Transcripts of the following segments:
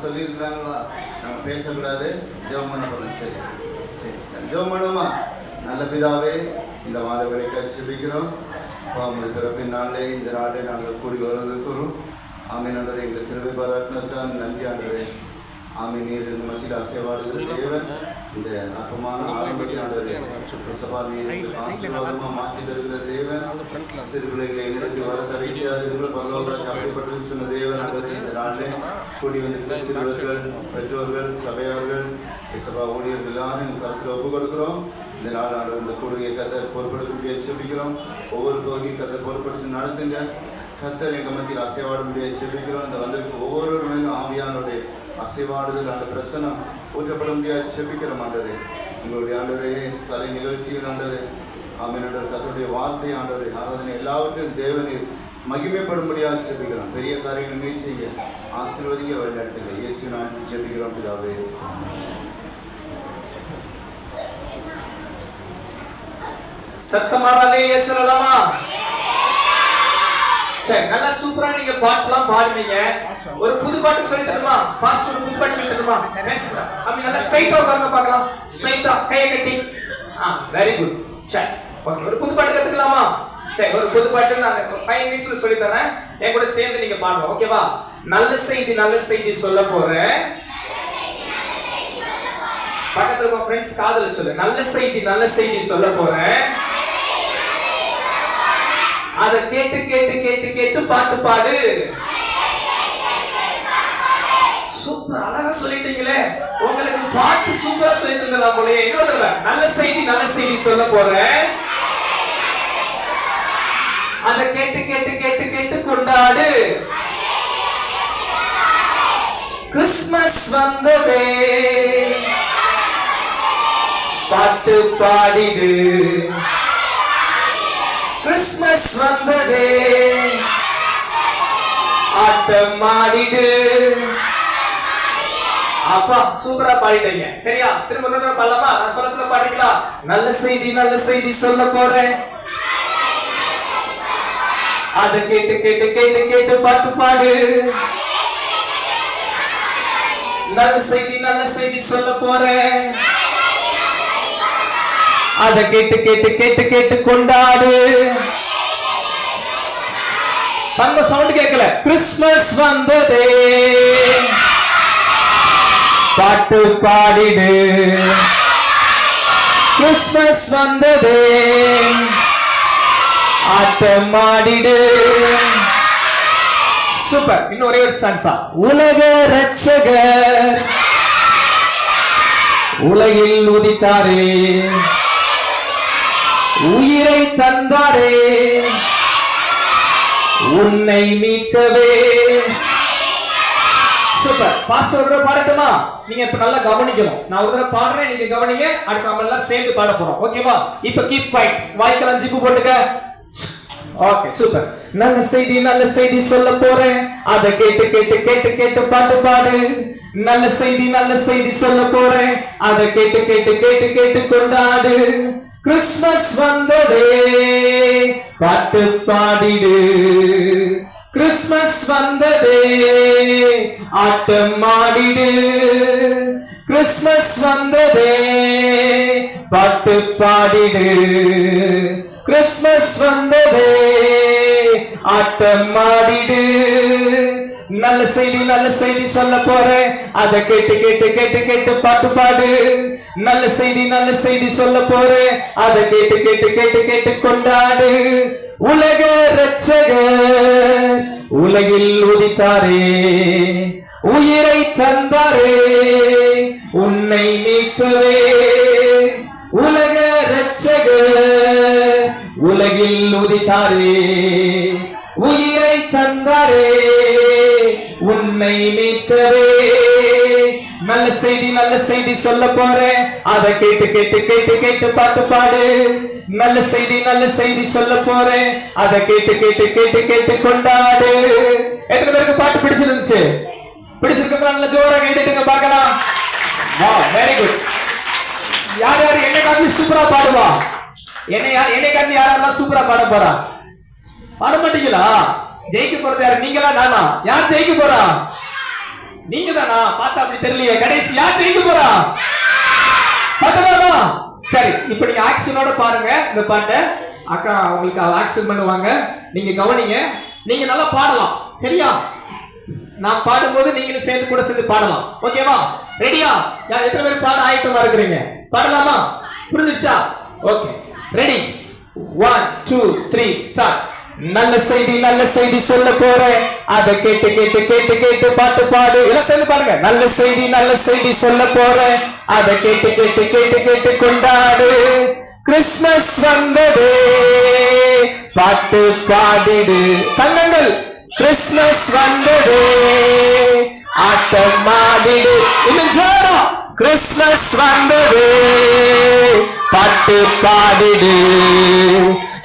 சொல்லியிருக்கிறாங்களா? நம்ம பேசக்கூடாது, ஜெபம் பண்ண போறோம். சரி சரி, ஜெபம் பண்ணுமா? நல்ல பிதாவே, இந்த மாதவரை செபிக்கிறோம். பிறப்பின் நாளே இந்த நாளை நாங்கள் கூடி வருவதற்கும் ஆமீன் ஆண்டவரே, எங்கள் திருவை பாராட்டினதுக்காக நன்றி ஆண்டவரே. ஆமீன். நீர் மத்தியில் அசைவாடுகிற தேவன், இந்த அற்பமான ஆரம்பத்தில் ஆண்டவரே சபா நீர் ஆசீர்வாதமாக மாற்றி தருகிற தேவன். சிறு பிள்ளைகளை நிறுத்தி வர தடை செய்தார்கள் பரலோகராஜ் அப்படிப்பட்டு சொன்ன தேவன் ஆண்டவரே, இந்த நாளிலே கூடி வந்திருக்கிற சிறுவர்கள், பெற்றோர்கள், சபையார்கள், சபா ஊழியர்கள் எல்லாரும் கருத்தில் ஒப்பு கொடுக்கிறோம். இந்த நாள் ஆண்டவர் இந்த கூடுகையை கத்தர் பொறுப்படுத்த செபிக்கிறோம். ஒவ்வொரு பகுதியும் கத்தர் பொறுப்படுத்தி நடத்துங்க. கத்தர் எங்கள் மத்தியில் அசைவாட முடியாது செபிக்கிறோம். இந்த வந்திருக்க ஒவ்வொரு மேலும் ஆவியானுடைய அசைவாடுதல் அந்த பிரசனம் ஊற்றப்பட முடியாது செபிக்கிறோம் ஆண்டவரே. உங்களுடைய ஆண்டவரே கலை நிகழ்ச்சிகள் ஆண்டவரே, ஆமீன் ஆண்டவர் கத்தருடைய வார்த்தை ஆண்டவரே, ஆராதனை எல்லாவற்றையும் தேவனில் மகிமைப்படும்படியாக செபிக்கிறோம். பெரிய காரியங்கள் நீ செய்ய ஆசீர்வதிக்க வழிநடத்துங்க. இயேசு நாமத்தில் செபிக்கிறோம் பிதாவே. சத்தமாக அல்லேலூயா சொல்லலாமா? சரி, நல்லா சூப்பரா நீங்க பாட்டுலாம் பாடுனீங்க. ஒரு புது பாட்டு சொல்லி தருமா? பாஸ்டர் ஒரு புது பாட்டு சொல்லி தருமா? பேசுங்க. அப்படி நல்லா ஸ்ட்ரைட்டா உட்கார்ந்து பார்க்கலாம். ஸ்ட்ரைட்டா கையை கட்டி. Very good. சரி, ஓகே. ஒரு புது பாட்டு கத்துக்கலாமா? சரி, ஒரு புது பாட்டு நான் 5 மினிட்ஸ்ல சொல்லி தரேன். என் கூட சேர்ந்து நீங்க பாடுங்க. ஓகேவா? நல்ல செய்தி சொல்ல போறேன். பக்கத்துல இருக்க ஃப்ரெண்ட்ஸ் காதுல சொல்லு. நல்ல செய்தி சொல்ல போறேன். அத கேட்டு கேட்டு கேட்டு கேட்டு பாட்டு பாடு. சூப்பர், அழகா சொல்லிட்டீங்களே. உங்களுக்கு பாட்டு சூப்பரா சொல்லி தந்தலாம் போலே. இன்னொரு தடவை நல்ல செய்தி சொல்ல போறேன். அத கேட்டு கேட்டு கேட்டு கேட்டு கொண்டாடு. கிறிஸ்மஸ் வந்ததே, பாட்டு பாடிடு. கிறிஸ்மஸ் வந்ததே, ஆட்டம் ஆடிடு. அப்பா சூப்பரா பாடிட்டீங்க. சரியா? திரும்ப ஒரு தடவை பாடலாமா? நான் சொல்ல பாடுறீங்களா? நல்ல செய்தி சொல்ல போறேன். அத கேட்டு கேட்டு கேட்டு கேட்டு பாட்டு பாடு. நல்ல செய்தி சொல்ல போறேன். அத கேட்டு கேட்டு கேட்டு கேட்டு கொண்டாடு. தங்க சவுண்ட் கேட்கல. கிறிஸ்மஸ் வந்ததே, பாட்டு பாடிடு. கிறிஸ்மஸ் வந்ததே, ஆட்டம் ஆடிடு. சூப்பர். இன்னும் ஒரே ஒரு சான்ஸா. உலக ரட்சகர் உலகில் உதித்தாரே, உயிரை தந்தாரே, உன்னை மீட்கவே. சூப்பர். பாஸ்டர் ஒரு பாடட்டுமா? நீங்க இப்ப நல்லா கவனிக்கணும். நான் ஒரு தடவை பாடுறேன், நீங்க கவனிங்க. அடுத்து நம்ம எல்லாம் சேர்ந்து பாட போறோம். ஓகேவா? இப்ப கீப் குவைட். வாய்க்கெல்லாம் ஜிப்பு போட்டுக்க. Okay, super. நல்ல செய்தி சொல்ல போறேன். அத கேட்டு கேட்டு கேட்டு கேட்டு பாட்டு பாடு. நல்ல செய்தி சொல்ல போறேன். அத கேட்டு கேட்டு கேட்டு கேட்டு கொண்டாடு. கிறிஸ்மஸ் வந்ததே, பாட்டு பாடிடு. கிறிஸ்மஸ் வந்ததே, ஆட்டம் ஆடிடு. கிறிஸ்மஸ் வந்ததே, பாட்டு பாடிடு. கிறிஸ்மஸ் வந்ததே, ஆட்டம் ஆடிடு. நல்ல செய்தி சொல்ல போறேன். அத கேட்டு கேட்டு கேட்டு கேட்டு பாட்டு பாடு. நல்ல செய்தி சொல்ல போறேன். அத கேட்டு கேட்டு கேட்டு கேட்டு கொண்டாடு. உலக ரட்சகர் உலகில் உதித்தாரே, உயிரை தந்தாரே, உன்னை மீட்கவே. உலக ரட்சகர் உலகில் உதித்தாரே, உயிரை தந்தாரே, உன்னை மீட்கவே. நல்ல செய்தி சொல்ல போறேன். அத கேட்டு கேட்டு கேட்டு கேட்டு பாட்டு பாடு. நல்ல செய்தி சொல்ல போறேன். அத கேட்டு கேட்டு கேட்டு கேட்டு கொண்டாடு. எத்தனை பேருக்கு பாட்டு பிடிச்சிருந்துச்சு? பிடிச்சிருக்க நல்ல ஜோரா கைதட்டுங்க பார்க்கலாம். Wow, very good. யார் யார் என்னை காட்டி சூப்பரா பாடுவா? என்னை காட்டி யாரெல்லாம் சூப்பரா பாட போறா? பாட மாட்டீங்களா? ஜெயிக்க போறது யாரு? நீங்களா நானா? யார் ஜெயிக்க போறா? நீங்க தானா? பார்த்தா அப்படி தெரியலையே. கடைசி யார் ஜெயிக்க போறா? பார்த்தலாமா? சரி, இப்போ நீங்க ஆக்ஷனோட பாருங்க இந்த பாட்டை. அக்கா உங்களுக்கு ஆக்ஷன் பண்ணுவாங்க, நீங்க கவனிங்க. நீங்க நல்லா பாடலாம், சரியா? நான் பாடும்போது நீங்களும் சேர்ந்து கூட சேர்ந்து பாடலாம். ஓகேவா? ரெடியா? யார் எத்தனை பேர் பாட ஆயத்தமா இருக்கிறீங்க? பாடலாமா? புரிஞ்சுச்சா? Okay, ready? 1 2 3 ஸ்டார்ட். நல்ல செய்தி சொல்ல போறேன், அதை கேட்டு கேட்டு கேட்டு கேட்டு பாட்டு பாடு. எல்லாம் சேர்ந்து பாருங்க. நல்ல செய்தி சொல்ல போறேன், அதை கேட்டு கேட்டு கேட்டு கேட்டு கொண்டாடு. கிறிஸ்மஸ் வந்தது, பாட்டு பாடிடு. தங்கங்கள், கிறிஸ்மஸ் வந்தது, ஆட்டம் ஆடிடு. இன்னும் ஜோரா. கிறிஸ்மஸ் வந்தது, பாட்டு பாடிடு.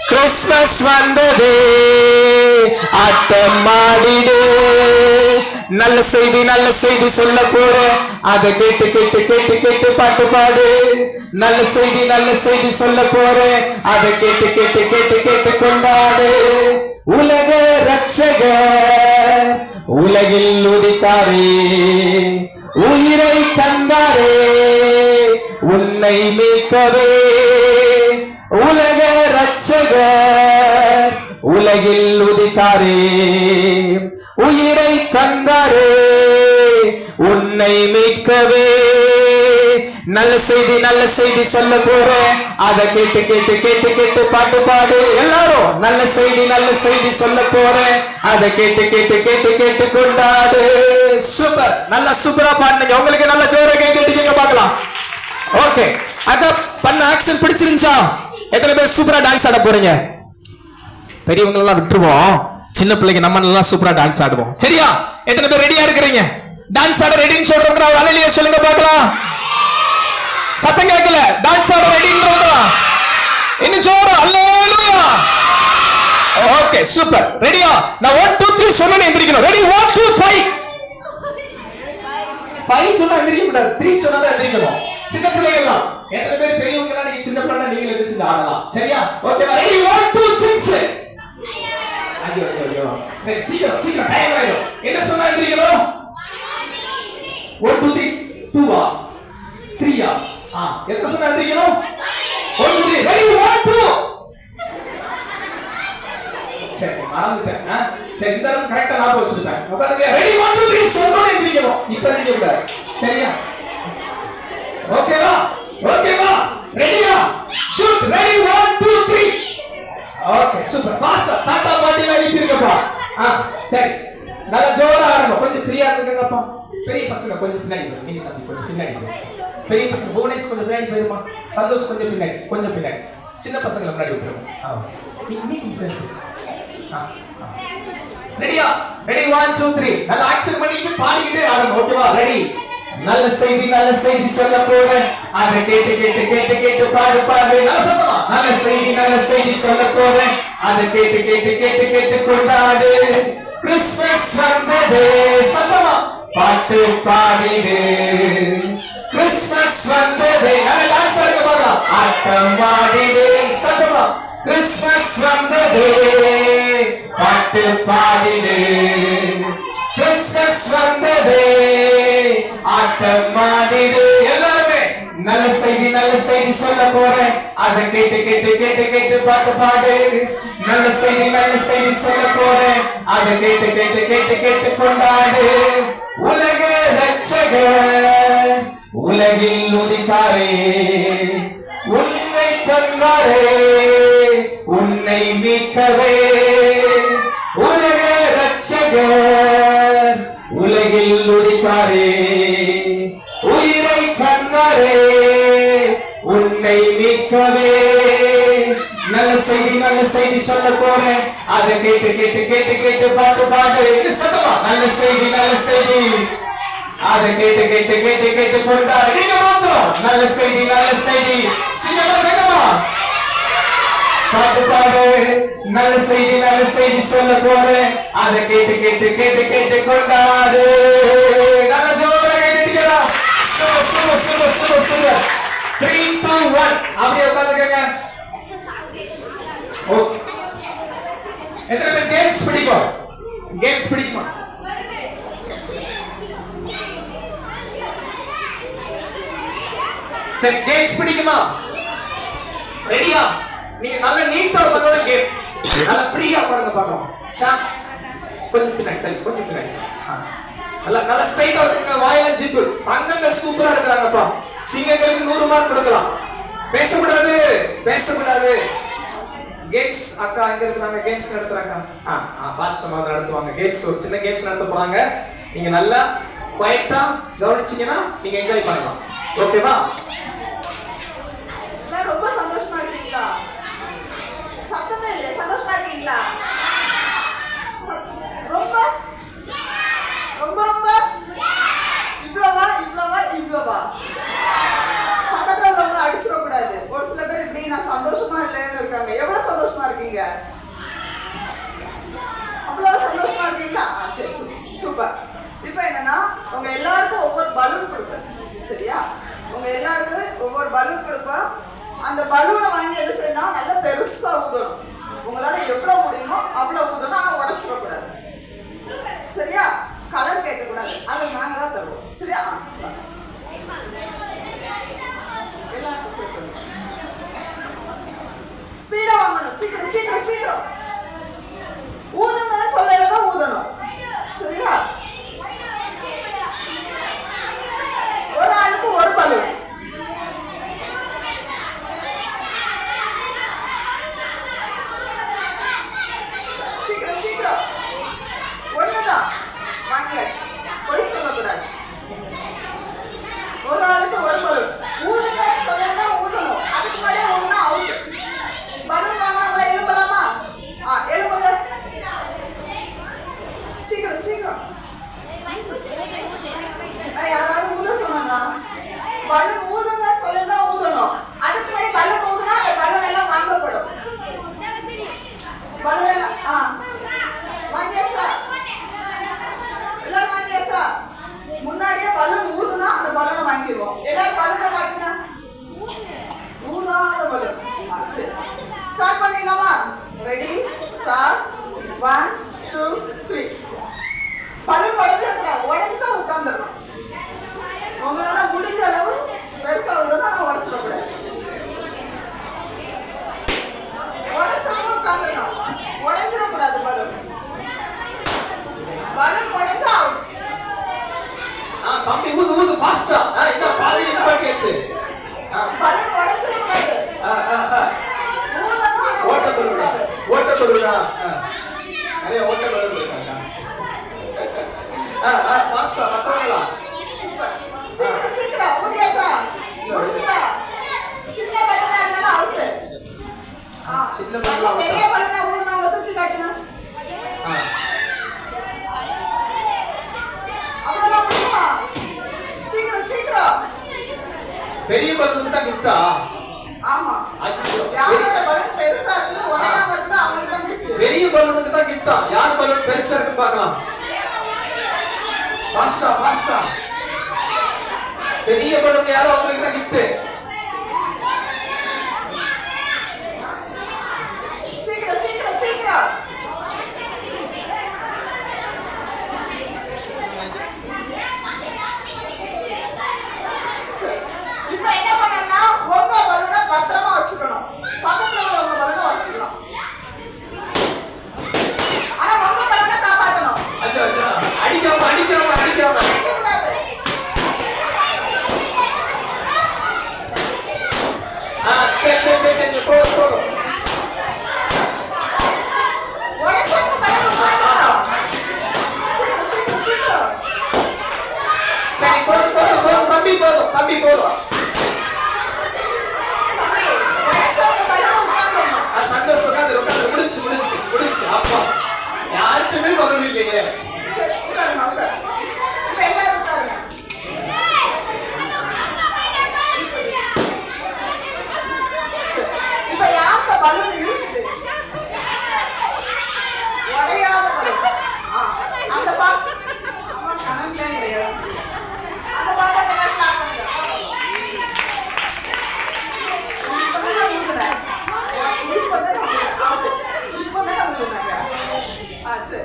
கிறிஸ்மஸ் வந்தது, ஆட்டம் ஆடிடு. நல்ல செய்தி சொல்ல போறேன், அதை கேட்டு கேட்டு கேட்டு கேட்டு பாட்டு பாடு. நல்ல செய்தி சொல்ல போறேன், அதை கேட்டு கேட்டு கேட்டு கேட்டு கொண்டாடு. உலக ரட்சகர் உலகில் உதித்தாரே, உயிரை தந்தாரே உன்னை மீட்கவே. உலக ரட்சகர் உலகில் உதித்தாரே, உயிரை தந்தாரே உன்னை மீட்கவே. நல்ல செய்தி சொல்ல போறேன், அதை கேட்டு கேட்டு கேட்டு கேட்டு பாட்டு பாடு. எல்லாரும் நல்ல செய்தி சொல்ல போறேன், அதை கேட்டு கேட்டு கேட்டு கேட்டு கொண்டாடு. சூப்பர், நல்லா சூப்பரா பாடுங்க. உங்களுக்கு நல்ல ஜோரா கேட்டுட்டீங்க பார்க்கலாம். ஓகே, அத பண்ண ஆக்ஷன் பிடிச்சிருந்துச்சா? எத்தனை பேர் சூப்பரா டான்ஸ் ஆட போறீங்க? பெரியவங்க எல்லாம் விட்டுருவோம், சின்ன பிள்ளைங்க நம்ம நல்லா சூப்பரா டான்ஸ் ஆடுவோம், சரியா? எத்தனை பேர் ரெடியா இருக்கிறீங்க? டான்ஸ் ஆட ரெடின்னு சொல்றவங்க அல்லேலூயா சொல்லுங்க பார்க்கலாம். சத்தம் கேட்கல. டான்ஸ் ஆட ரெடின்றவங்க இன்னும் ஜோரா அல்லேலூயா. Okay, super. ரெடியா? நான் 1 2 3 சொன்னா எந்திரிக்கணும். ரெடி? 1 2 5. 5 சொன்னா எந்திரிக்க கூடாது, 3 சொன்னா தான் எந்திரிக்கணும். சின்ன பிள்ளைங்க எல்லாம், எத்தனை பேர் பெரியவங்க எல்லாம் நீங்க சின்ன பிள்ளை நீங்க எந்திரிச்சு ஆடலாம், சரியா? Okay, ready? 1 2 6. ஐயோ, சரி, சீக்கிரம் டைம் ஆயிடும். என்ன சொன்னா எந்திரிக்கணும்? 1 2 3 2 3 எத்தனை சொன்னா எந்திரிக்கணும்? 1 2 3. ரெடி? 1 2. சரி, மறந்துட்டேன். சரி, இந்த அளவுக்கு கரெக்டா ஞாபகம் வச்சிருக்கேன். உட்காருங்க. ரெடி? 1 2 3 சொன்னா எந்திரிக்கணும். இப்ப எந்திரிக்க கூடாது, சரியா? ஓகேவா? ரெடியா? Shoot. Ready? 1 2 3. Okay, super. Pastor தாத்தா பாட்டில அடிக்கிறீங்கப்பா. சரி, நல்ல ஜோரா ஆடுங்க. கொஞ்சம் ஃப்ரீயா இருங்கப்பா. பெரிய பசங்க கொஞ்சம் பின்னாடி போங்க. நீங்க தம்பி கொஞ்சம் பின்னாடி போங்க. பெரிய பசங்க புவனேஷ் கொஞ்சம் பின்னாடி போயிருமா. சந்தோஷ் கொஞ்சம் பின்னாடி. சின்ன பசங்களை முன்னாடி விட்டுருங்க. ரெடியா? ரெடி? 1 2 3. நல்ல ஆக்சன் பண்ணிட்டு பாடிக்கிட்டு ஆடுங்க. ஓகேவா? ரெடி? நல்ல செய்தி சொல்ல போறேன், அதை கேட்டு கேட்டு கேட்டு கேட்டு பாடு. நல்ல சத்தமா. நல்ல செய்தி சொல்ல போறேன், அதை கேட்டு கேட்டு கேட்டு கேட்டு கொண்டாடு. கிறிஸ்மஸ் வந்தது, சத்தமா பாட்டு பாடிடு. கிறிஸ்மஸ் வந்தது, நல்ல டான்ஸ் ஆடுங்க பார்க்கலாம். ஆட்டம் ஆடிடு, சத்தமா. கிறிஸ்மஸ் வந்தது, பாட்டு பாடிடு. கிறிஸ்மஸ் வந்தது, ஆட்டம் ஆடிடு. எல்லாருமே நல்ல செய்தி சொல்ல போறேன், அதை கேட்டு கேட்டு கேட்டு கேட்டு பாட்டு பாடு. நல்ல செய்தி சொல்ல போறேன், அதை கேட்டு கேட்டு கேட்டு கேட்டு கொண்டாடு. உலக ரட்சகர் உலகில் உதித்தாரே, உன்னை தந்தாரே உன்னை மீட்கவே. உலக ரட்சகர் உலகில் உதித்தாரே, உயிரை தந்தாரே உன்னை மீட்கவே. நல்ல செய்தி சொல்ல போறேன், அதை கேட்டு கேட்டு கேட்டு கேட்டு பாட்டு பாடு. சத்தமா. நல்ல செய்தி அதை கேட்டு கேட்டு கேட்டு கேட்டு கொண்டாடு. நீங்க மாத்திரம் நல்ல செய்தி சீக்கிரமா வேகமா பாட்டு பாடு. நல்ல செய்தி சொல்ல போறேன், அதை கேட்டு கேட்டு கேட்டு கேட்டு கொண்டாடு. நல்ல ஜோரா கேட்டுக்கலாம். சரி கேம்ஸ் பிடிக்குமா? ரெடியா? நீங்க நல்ல நீட்டா பண்ணோட கேம். நல்ல ஃப்ரீயா பாருங்க பார்க்கலாம். கொஞ்சம் பின்னாடி தள்ளி, கொஞ்சம் பின்னாடி. நல்ல நல்ல ஸ்ட்ரைட்டா இருக்குங்க. வாயில ஜிப். சங்கங்கள் சூப்பரா இருக்காங்கப்பா. சிங்கங்களுக்கு 100 மார்க் கொடுக்கலாம். பேசக்கூடாது, பேசக்கூடாது. கேம்ஸ் அக்கா எங்க இருக்காங்க? கேம்ஸ் நடத்துறாங்க. பாஸ்டர் மாதிரி நடத்துவாங்க. கேம்ஸ் ஒரு சின்ன கேம்ஸ் நடத்த போறாங்க. நீங்க நல்லா குவைட்டா கவனிச்சீங்கன்னா நீங்க என்ஜாய் பண்ணலாம். ஓகேவா? ரொம்ப சந்தோஷமா இருக்கீங்களா? சத்தமே இல்ல. சந்தோஷமா இருக்கீங்களா? ரொம்ப ரொம்ப ரொம்ப இவ்வளவா இவ்வளவா இவ்வளவா? பக்கத்துல உள்ளவங்களை அடிச்சிட கூடாது. ஒரு சில பேர் இப்படி நான் சந்தோஷமா இல்லைன்னு இருக்காங்க. எவ்வளவு சந்தோஷமா இருக்கீங்க? அவ்வளவு சந்தோஷமா இருக்கீங்களா? சரி சூப்பர். இப்போ என்னன்னா உங்க எல்லாருக்கும் ஒவ்வொரு பலூன் கொடுப்பேன். சரியா? உங்க எல்லாருக்கும் ஒவ்வொரு பலூன் கொடுப்பேன். அந்த பலூனை வாங்கி என்ன செய்யணும்? நல்லா பெருசா ஊதணும். உங்களால எவ்வளவு முடியுமோ அவ்வளவு ஊதணும். ஆனா உடைச்சிடக்கூடாது. சரியா? கலர் கேட்கக்கூடாது. அது நாங்க தான் தருவோம். சரியா? எல்லாருக்கும் ஸ்பீடா வாங்கணும். சீக்கிரம் சீக்கிரம் சீக்கிரம் ஊதணும்னு சொல்லதான் ஊதணும். சரியா? ஒரு ஆளுக்கு ஒரு பலூன். சீக்கிரம் சீக்கிரம். ஒண்ணுதான் வாங்கியாச்சு. பொய் சொல்லக்கூடாது. ஒரு ஆளுக்கு ஒரு பலூன். ஊதுங்க சொல்லணும்னா ஊதணும். அதுக்கு முன்னாடியே ஊதுனா அவுட். பலூன் வாங்கினாங்களா? எழுப்பலாமா? எழுப்புங்க. சீக்கிரம் சீக்கிரம். யாராவது ஊத சொன்னா பலூன் ஊதுங்கன்னு சொல்லதான் ஊதணும். அதுக்கு முன்னாடி பலூன் ஊதுனா அந்த பலூன் எல்லாம் வாங்கப்படும். பலூன் எல்லாம் வாங்கியாச்சா? எல்லாரும் வாங்கியாச்சா? முன்னாடியே பலூன் ஊதுனா அந்த பலூனை வாங்கிடுவோம். எல்லாரும் பலூனை காட்டுங்க. ஊதாத பலூன். சரி ஸ்டார்ட் பண்ணிடலாமா? Ready start. 1 2 3. பலூன் உடைச்சிடக்கூடாது. உடைச்சா உட்காந்துடணும். உங்களால முடிஞ்ச அளவு பெருசா உள்ளதா நான் உடைச்சிடக்கூடாது. உடைச்சாலும் உட்காந்துடணும். உடைச்சிடக்கூடாது. பலூன் பலூன் உடைச்சா அவுட். தம்பி ஊது ஊது ஃபாஸ்டா. இத பாதி நிப்பாட்டியாச்சு. பலூன் உடைச்சிடக்கூடாது. ஊதணும். ஓட்ட பலூனா? ஓட்ட பலூனா? நிறைய ஓட்ட பலூன் இருக்காங்க. ஃபாஸ்டா மத்தவங்களா? சீக்கிரம் சீக்கிரம் ஊதியாச்சா? முடிஞ்சா? சின்ன பலூனா இருந்தாலும் அவுட். சின்ன பலூனா? பெரிய பலூனா ஊதுனவங்க தூக்கி காட்டுங்க. அவ்வளவுதான் முடியுமா? சீக்கிரம் சீக்கிரம். பெரிய பலூனுக்கு தான் கிஃப்டா? ஆமா. யாரோட பலூன் பெருசா இருக்குது உடையாம இருக்குது அவங்களுக்கு தான் கிஃப்ட். பெரிய பலூனுக்கு தான் கிஃப்டா? யார் பலூன் பெருசா இருக்குன்னு பார்க்கலாம். ஃபாஸ்டா ஃபாஸ்டா. பெரிய பலூன் யாரோ அவங்களுக்கு தான் கிஃப்ட். சீக்கிரம் சீக்கிரம் சீக்கிரம். இப்போ என்ன பண்ணணும்னா உங்க பலூனை பத்திரமா வச்சுக்கணும். பக்கத்துல உங்க பலூனை உடைச்சிடலாம். ஆனா உங்க பலூனை காப்பாற்றணும். அடிக்காம அடிக்காம அடிக்காம. அடிக்கக்கூடாது. சரி சரி சரி சரி போதும் போதும். உடைச்சாங்க பலூன் உடைச்சிடலாம். சீக்கிரம் சீக்கிரம் சீக்கிரம். சரி போதும் போதும் போதும். தம்பி போதும் தம்பி போதும். தம்பி உடைச்சாங்க பலூன் உட்கார்ந்துடணும். சந்தோஷம். உட்காந்து உட்காந்து. முடிச்சு முடிச்சு முடிச்சு. அப்பா யாருக்குமே பலூன் இல்லையே. சரி உட்காருங்க உட்காரு. இப்போ எல்லாரும் உட்காருங்க. இப்போ யார்கிட்ட பலூன் இருக்குது? உடையாத பலூன். அந்த பாட்டு அம்மா கணக்குல கிடையாது. அந்த பாட்டை எல்லாம் கிளாப் பண்ணுங்க. இப்போதான் ஊதுனேன். இப்போதான் ஊதுனேன். இப்போதான் ஊதுனாங்க. சரி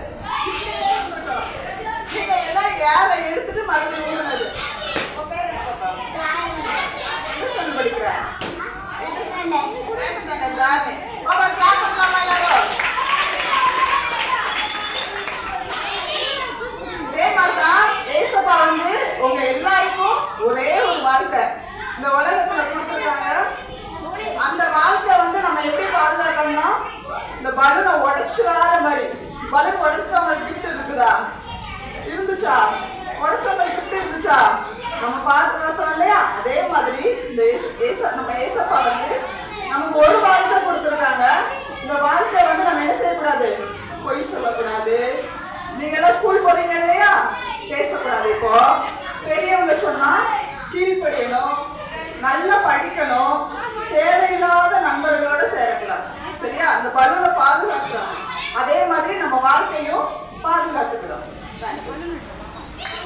நல்லா படிக்கணும், தேவையில்லாத நண்பர்களோட சேரக்கூடாது. சரியா? அந்த பலூனை பாதுகாக்கலாம். அதே மாதிரி நம்ம வாழ்க்கையும் பாதுகாத்துக்கணும்.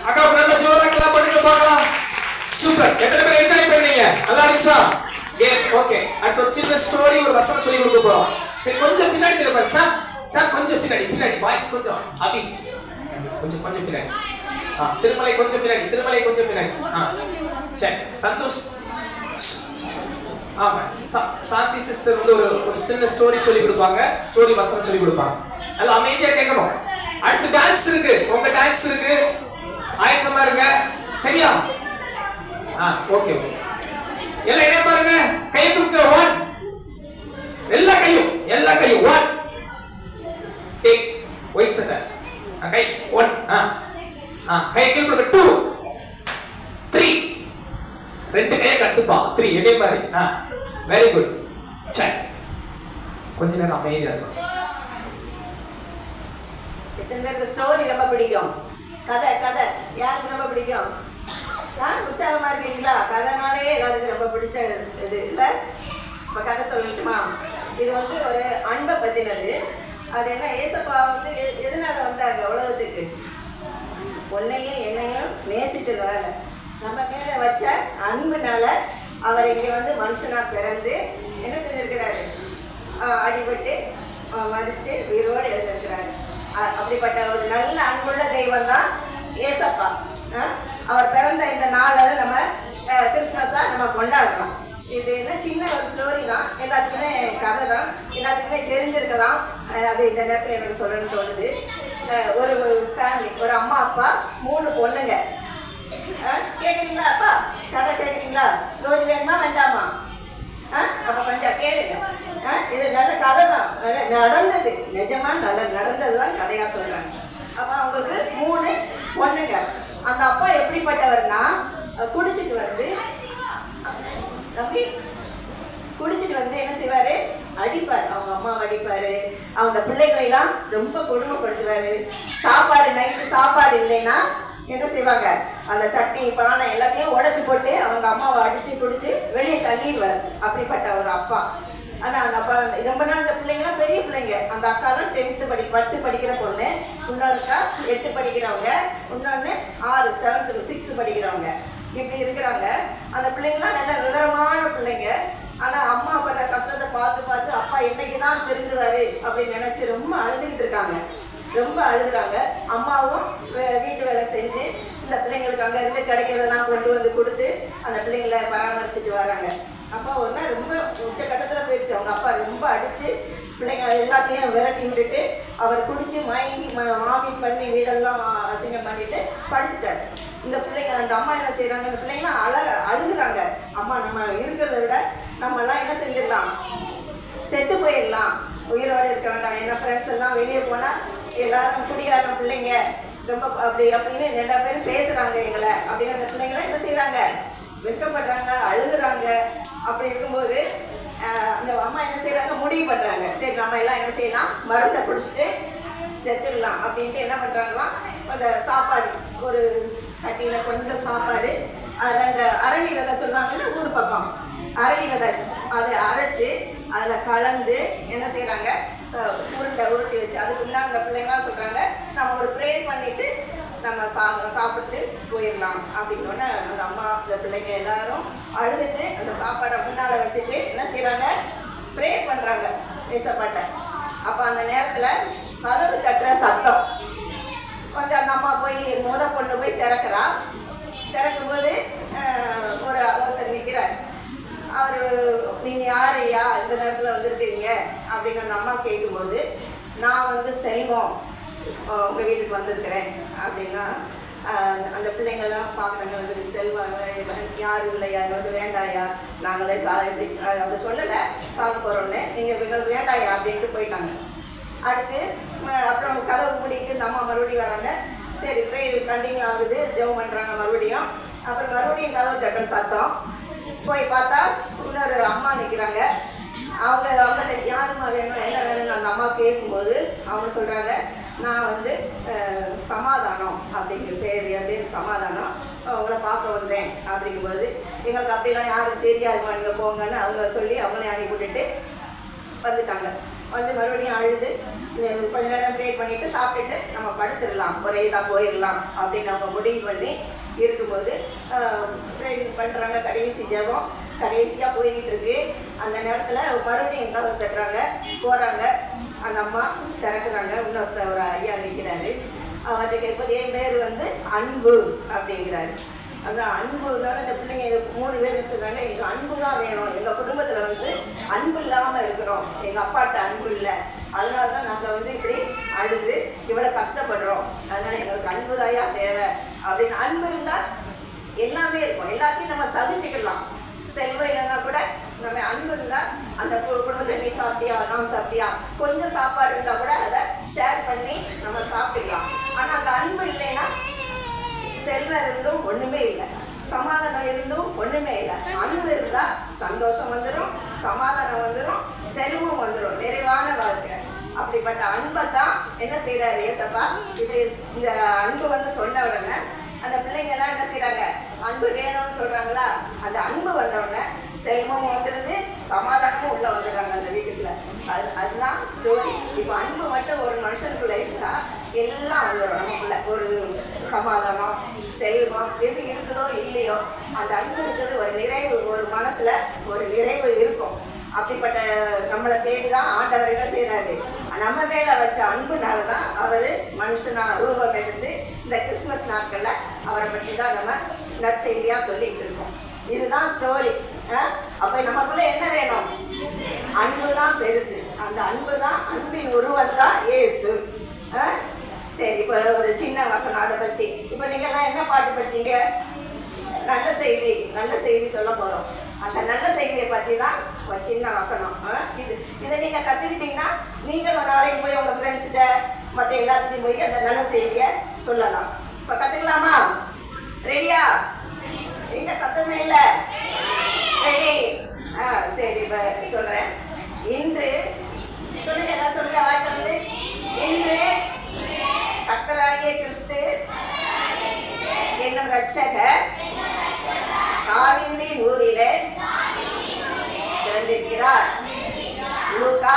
அக்கா நல்ல ஜோரா கிளாப் பண்ணுங்க பார்க்கலாம். சூப்பர். எத்தனை பேர் என்ஜாய் பண்ணீங்க? நல்லா இருந்துச்சா? ஓகே. அடுத்து ஒரு சின்ன ஸ்டோரி, ஒரு வசனம் சொல்லி கொடுக்க போறோம். சரி, கொஞ்சம் பின்னாடி திரும்ப சார். சார் கொஞ்சம் பின்னாடி வாய்ஸ் கொஞ்சம் அபி கொஞ்சம் பின்னாடி. திருமலை கொஞ்சம் பின்னாடி. சரி, சந்தோஷ். ஆமா, சாந்தி சிஸ்டர் வந்து ஒரு சின்ன ஸ்டோரி சொல்லி கொடுப்பாங்க. ஸ்டோரி வசனம் சொல்லி கொடுப்பாங்க. நல்லா அமைதியா கேட்கணும். அடுத்து டான்ஸ் இருக்கு. உங்க டான்ஸ் இருக்கு. ஆயத்தமா இருங்க. சரியா? ஓகே. எல்லாம் என்ன பாருங்க. கை தூக்கு. 1. எல்லா கையும் 1. Take wait second. கை 1. கை கீழ கொடுங்க. 2 3. ரெண்டு கையை கட்டுப்பா. 3 இதே மாதிரி. Very good. சரி, கொஞ்ச நேரம் அமைதியா இருக்கும். எத்தனை பேருக்கு ஸ்டோரி ரொம்ப பிடிக்கும்? கதை யாருக்கு ரொம்ப பிடிக்கும்? உற்சாகமா இருக்கீங்களா? கதைனாலே எல்லாத்துக்கும் ரொம்ப பிடிச்ச இது இல்லை? இப்போ கதை சொல்லட்டுமா? இது வந்து ஒரு அன்பை பற்றினது. அது என்ன, ஏசப்பா வந்து எதனால வந்தாங்க உலகத்துக்கு? உன்னையும் என்னையும் நேசிச்சதுனால, நம்ம மேலே வச்ச அன்புனால அவர் இங்கே வந்து மனுஷனாக பிறந்து என்ன செஞ்சிருக்கிறாரு? அடிபட்டு மதித்து உயிரோடு எழுந்திருக்கிறாரு. அப்படிப்பட்ட ஒரு நல்ல அன்புள்ள தெய்வம் தான் ஏசப்பா. அவர் பிறந்த இந்த நாளில் நம்ம கிறிஸ்மஸாக நம்ம கொண்டாடுறோம். இது என்ன சின்ன ஒரு ஸ்டோரி தான், எல்லாத்துக்குமே கதை தான், எல்லாத்துக்குமே தெரிஞ்சிருக்கலாம். அது இந்த நேரத்தில் எனக்கு சொல்லணும்னு தோணுது. ஒரு ஃபேமிலி, ஒரு அம்மா அப்பா 3 பொண்ணுங்க. கேட்குறீங்களா அப்பா? கதை கேட்குறீங்களா? ஸ்டோரி வேணுமா வேண்டாமா? அப்போ கொஞ்சம் கேளுங்க. இது நல்ல கதை தான், நடந்தது, நிஜமாக நடந்தது தான் கதையாக சொல்கிறாங்க. அப்போ அவங்களுக்கு 3 பொண்ணுங்க. அந்த அப்பா எப்படிப்பட்டவர்னா, குடிச்சிட்டு வந்து என்ன செய்வார்? அடிப்பார். அவங்க அம்மாவை அடிப்பார். அவங்க பிள்ளைகளெல்லாம் ரொம்ப கொடுமைப்படுத்துவார். நைட்டு சாப்பாடு இல்லைன்னா என்ன செய்வாங்க? அந்த சட்டி பானை எல்லாத்தையும் உடைச்சி போட்டு அவங்க அம்மாவை அடித்து குடிச்சு வெளியே தள்ளிடுவார். அப்படிப்பட்ட ஒரு அப்பா. ஆனால் அந்த அப்பா ரொம்ப நாள் இந்த பிள்ளைங்களாம் பெரிய பிள்ளைங்க. அந்த அக்காலாம் 10th படிக்கிற பொண்ணு, இன்னொரு அக்கா 8 படிக்கிறவங்க, இன்னொன்று 7th 6th படிக்கிறவங்க. இப்படி இருக்கிறாங்க. அந்த பிள்ளைங்களாம் நல்ல விவரமான பிள்ளைங்க. ஆனால் அம்மா படுற கஷ்டத்தை பார்த்து அப்பா என்னைக்கு தான் திருந்துவார் அப்படின்னு நினச்சி ரொம்ப அழுதுகிட்டு இருக்காங்க. ரொம்ப அழுகுறாங்க. அம்மாவும் வீட்டு வேலை செஞ்சு இந்த பிள்ளைங்களுக்கு அங்கேருந்து கிடைக்கிறதெல்லாம் கொண்டு வந்து கொடுத்து அந்த பிள்ளைங்களை பராமரிச்சுட்டு வராங்க. அப்பா ஒன்றா ரொம்ப உச்சக்கட்டத்தில் போயிடுச்சு. அவங்க அப்பா ரொம்ப அடித்து பிள்ளைங்க எல்லாத்தையும் விரட்டி விட்டுட்டு அவர் குடித்து மயங்கி வாமிட் பண்ணி வீடெல்லாம் அசிங்கம் பண்ணிட்டு படுத்துட்டார். இந்த பிள்ளைங்க, அந்த அம்மா என்ன செய்கிறாங்க? இந்த பிள்ளைங்களாம் அழுகுறாங்க. அம்மா நம்ம இருக்கிறத விட நம்மலாம் என்ன செஞ்சிடலாம்? செத்து போயிடலாம், உயிரோடு இருக்க வேண்டாம். என்ன ஃப்ரெண்ட்ஸ் எல்லாம் வெளியே போனால் எல்லாரும் குடியாரம் பிள்ளைங்க ரொம்ப அப்படின்னு 2 பேரும் பேசுகிறாங்க எங்களை அப்படின்னு. அந்த பிள்ளைங்களாம் என்ன செய்கிறாங்க? வெட்கப்படுறாங்க, அழுகுறாங்க. அப்படி இருக்கும்போது அந்த அம்மா என்ன செய்கிறாங்க? முடிவு பண்ணுறாங்க, சரி நம்ம எல்லாம் என்ன செய்யலாம்? மருந்தை குடிச்சிட்டு செத்துடலாம் அப்படின்ட்டு என்ன பண்ணுறாங்களாம்? அந்த சாப்பாடு, ஒரு சட்டியில் கொஞ்சம் சாப்பாடு, அதில் அந்த அரளி விதை சொல்லுவாங்கல்ல ஊர் பக்கம், அரளி விதை அதை அரைச்சி அதில் கலந்து என்ன செய்கிறாங்க? உருட்டி வச்சு அதுக்கு முன்னாடி அந்த பிள்ளைங்களாம் சொல்கிறாங்க, நம்ம ஒரு ப்ரேயர் பண்ணிவிட்டு நம்ம சாப்பிட்டு போயிடலாம் அப்படின்னோடனே அந்த அம்மா அந்த பிள்ளைங்க எல்லாரும் அழுதுட்டு அந்த சாப்பாடை முன்னால் வச்சுட்டு என்ன செய்கிறாங்க? ப்ரேயர் பண்ணுறாங்க ஏசப்பாட்ட. அப்போ அந்த நேரத்தில் கதவு தட்டுற சத்தம் வந்து அந்த அம்மா போய் பொண்ணு போய் திறக்கிறா. திறக்கும்போது ஒருத்தர் நிற்கிறார். அவர், நீங்கள் யார் ஐயா இந்த நேரத்தில் வந்திருக்கிறீங்க அப்படின்னு அந்த அம்மா கேட்கும்போது, நான் வந்து செல்வம் உங்கள் வீட்டுக்கு வந்திருக்கிறேன் அப்படின்னா, அந்த பிள்ளைங்கள்லாம் பார்க்குறாங்க, செல்வம் யாரும் இல்லையா, எங்களுக்கு வேண்டாயா, நாங்களே எப்படி அதை சொல்லலை சாக போகிறோன்னு, நீங்கள் எங்களுக்கு வேண்டாயா அப்படின்ட்டு போயிட்டாங்க. அடுத்து அப்புறம் கதவு மூடிட்டு இந்த அம்மா மறுபடியும் வராங்க. சரி, ப்ரேயர் கண்டினியூ ஆகுது, ஜெபம் பண்ணுறாங்க மறுபடியும். அப்புறம் மறுபடியும் கதவு தட்டுற சத்தம். போய் பார்த்தா இன்னொரு அம்மா நிற்கிறாங்க. அவங்கள்ட்ட யாருமா வேணும், என்ன வேணும்னு அந்த அம்மா கேட்கும்போது அவங்க சொல்கிறாங்க, நான் வந்து சமாதானம் அப்படிங்கிற என் பேர் சமாதானம், அவங்கள பார்க்க வந்தேன் அப்படிங்கும்போது எங்களுக்கு அப்படிலாம் யாரும் தெரியாதுமா, இங்கே போங்கன்னு அவங்க சொல்லி அவங்களே அனுப்பி விட்டுட்டு வந்துட்டாங்க. வந்து மறுபடியும் அழுது கொஞ்ச நேரம் ப்ரே பண்ணிவிட்டு சாப்பிட்டுட்டு நம்ம படுத்துடலாம், ஒரே இதாக போயிடலாம் அப்படின்னு அவங்க முடிவு பண்ணி இருக்கும்போது ப்ரே பண்ணுறாங்க. கடைசி ஜெபம் கடைசியாக போய்கிட்டு இருக்கு. அந்த நேரத்தில் மறுபடியும் கதவை தட்டுறாங்க, போகிறாங்க. அந்த அம்மா திறக்கிறாங்க. இன்னொருத்த ஒரு ஐயா நிற்கிறாரு. அவர்கிட்ட கேட்பது என் பேர் வந்து அன்பு அப்படிங்கிறாரு. அந்த அன்புனால இந்த பிள்ளைங்க 3 பேர் சொல்கிறாங்க, எங்களுக்கு அன்பு தான் வேணும், எங்கள் குடும்பத்தில் வந்து அன்பு இல்லாமல் இருக்கிறோம், எங்கள் அப்பாட்ட அன்பு இல்லை, அதனால தான் நாங்கள் வந்து இப்படி அழுது இவ்வளோ கஷ்டப்படுறோம், அதனால் எங்களுக்கு அன்பு தாயா தேவை அப்படின்னு. அன்பு இருந்தால் எல்லாமே இருக்கும், எல்லாத்தையும் நம்ம சகிச்சுக்கலாம். செல்வம் இல்லைன்னா கூட நம்ம அன்பு இருந்தால் அந்த குடும்பத்தில் நீ சாப்பிட்டியா நான் சாப்பிட்டியா கொஞ்சம் சாப்பாடு இருந்தால் கூட அதை ஷேர் பண்ணி நம்ம சாப்பிட்டுக்கலாம். ஆனால் அந்த அன்பு இல்லைன்னா செல்வம் இருந்தும் ஒன்றுமே இல்லை, சமாதானம் இருந்தும் ஒன்றுமே இல்லை. அன்பு இருந்தால் சந்தோஷம் வந்துடும், சமாதானம் வந்துடும், செல்வம் வந்துடும், நிறைவான வாழ்க்கை. அப்படிப்பட்ட அன்பை தான் என்ன செய்கிறாரு ஏசப்பா. இப்படி இந்த அன்பு வந்து சொன்ன உடனே அந்த பிள்ளைங்கெல்லாம் என்ன செய்கிறாங்க, அன்பு வேணும்னு சொல்கிறாங்களா, அந்த அன்பு வந்தவுடனே செல்வம் வந்துடுது, சமாதானமும் உள்ளே வந்துடுறாங்க அந்த வீட்டுக்குள்ள. அதுதான் ஸ்டோரி. இப்போ அன்பு மட்டும் ஒரு மனுஷனுக்குள்ளே இருந்தால் எல்லாம் வந்துடும் நமக்குள்ள. ஒரு சமாதானம், செல்வம் எது இருக்குதோ இல்லையோ அந்த அன்பு இருக்குது, ஒரு நிறைவு, ஒரு மனசில் ஒரு நிறைவு இருக்கும். அப்படிப்பட்ட நம்மளை தேடி தான் ஆண்டவர் என்ன செய்கிறாரு, நம்ம மேலே வச்ச அன்புனால தான் அவர் மனுஷனாக ரூபம் எடுத்து இந்த கிறிஸ்மஸ் நாட்களில் அவரை பற்றி தான் நம்ம நற்செய்தியாக சொல்லிகிட்டு இருக்கோம். இதுதான் ஸ்டோரி. அப்போ நமக்குள்ள என்ன வேணும், அன்பு தான் பெருசு. அந்த அன்பு தான், அன்பின் உருவம் தான் இயேசு. சரி, இப்போ ஒரு சின்ன வசனம் அதை பற்றி. இப்போ நீங்கள்லாம் என்ன பாட்டு படிச்சீங்க, நல்ல செய்தி, நல்ல செய்தி சொல்ல போகிறோம். அந்த நல்ல செய்தியை பற்றி தான் ஒரு சின்ன வசனம். இதை நீங்கள் கற்றுக்கிட்டீங்கன்னா நீங்களும் ஒரு நாளைக்கு போய் உங்கள் ஃப்ரெண்ட்ஸ்கிட்ட மற்ற எல்லாத்துட்டையும் போய் அந்த நல்ல செய்தியை சொல்லலாம். இப்போ கற்றுக்கலாமா? ரெடியா? எங்கே சத்தமே இல்லை? ரெடி? சரி, இப்போ சொல்கிறேன். இன்று சொல்லுங்க, எல்லாம் சொல்லுங்க, வாய்க்கிறது. இன்று கர்த்தராகிய கிறிஸ்து என்னும் இரட்சகர் தாவீதின் ஊரிலே பிறந்திருக்கிறார். லூக்கா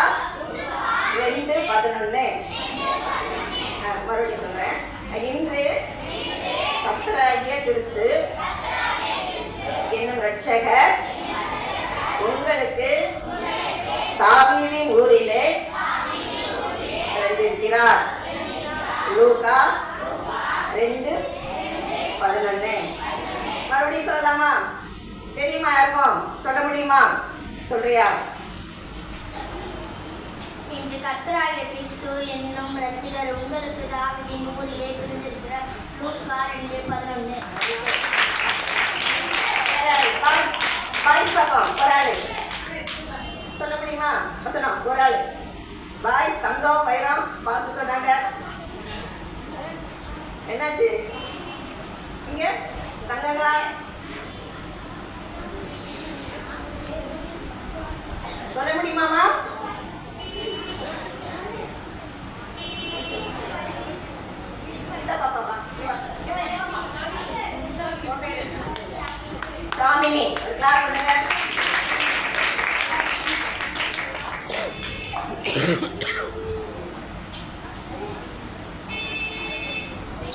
2:11. மறுபடியும் சொல்றேன். இன்று கர்த்தராகிய கிறிஸ்து என்னும் இரட்சகர் உங்களுக்கு தாவீதின் ஊரிலே பிறந்திருக்கிறார். லூக்கா 2:11. மறுபடியும் சொல்லலாமா? தெரியுமா? யாருக்கும் சொல்ல முடியுமா? சொல்றியா? இன்று கர்த்தராகிய கிறிஸ்து என்னும் இரட்சகர் உங்களுக்கு தாவீதின் ஊரிலே பிறந்திருக்கிறார். லூக்கா 2:11. பாய்ஸ் பக்கம் ஒரு ஆளு சொல்ல முடியுமா? வசனம் ஒரு ஆளு. பாய்ஸ் தங்கம் வைரம் பாஸ் சொன்னாங்க. என்னாச்சு இங்க தங்கங்களா? சொல்ல முடியுமாமா? சாமினி ஒரு கிளாஸ் பண்ணுங்க.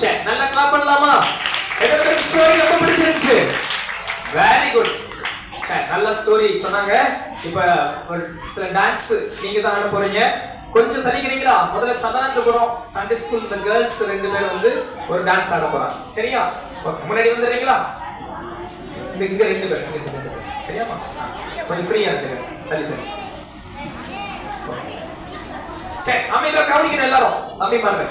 சரி, நல்லா கிளாப் பண்ணலாமா? எனக்கு ஸ்டோரி ரொம்ப பிடிச்சிருந்துச்சு. Very good. சரி, நல்ல ஸ்டோரி சொன்னாங்க. இப்போ ஒரு சில டான்ஸ் நீங்க தான் ஆட போறீங்க. கொஞ்சம் தள்ளிக்கிறீங்களா? முதல்ல சதானந்தபுரம் சண்டே ஸ்கூல் இந்த கேர்ள்ஸ் 2 பேர் வந்து ஒரு டான்ஸ் ஆட போறாங்க. சரியா? முன்னாடி வந்துடுறீங்களா? இங்க 2 பேர், இங்க 2 பேர். சரியாமா? கொஞ்சம் ஃப்ரீயா இருங்க, தள்ளி தள்ளி. சரி, அமைதியா கவனிக்கிற எல்லாரும் தம்பி பாருங்க.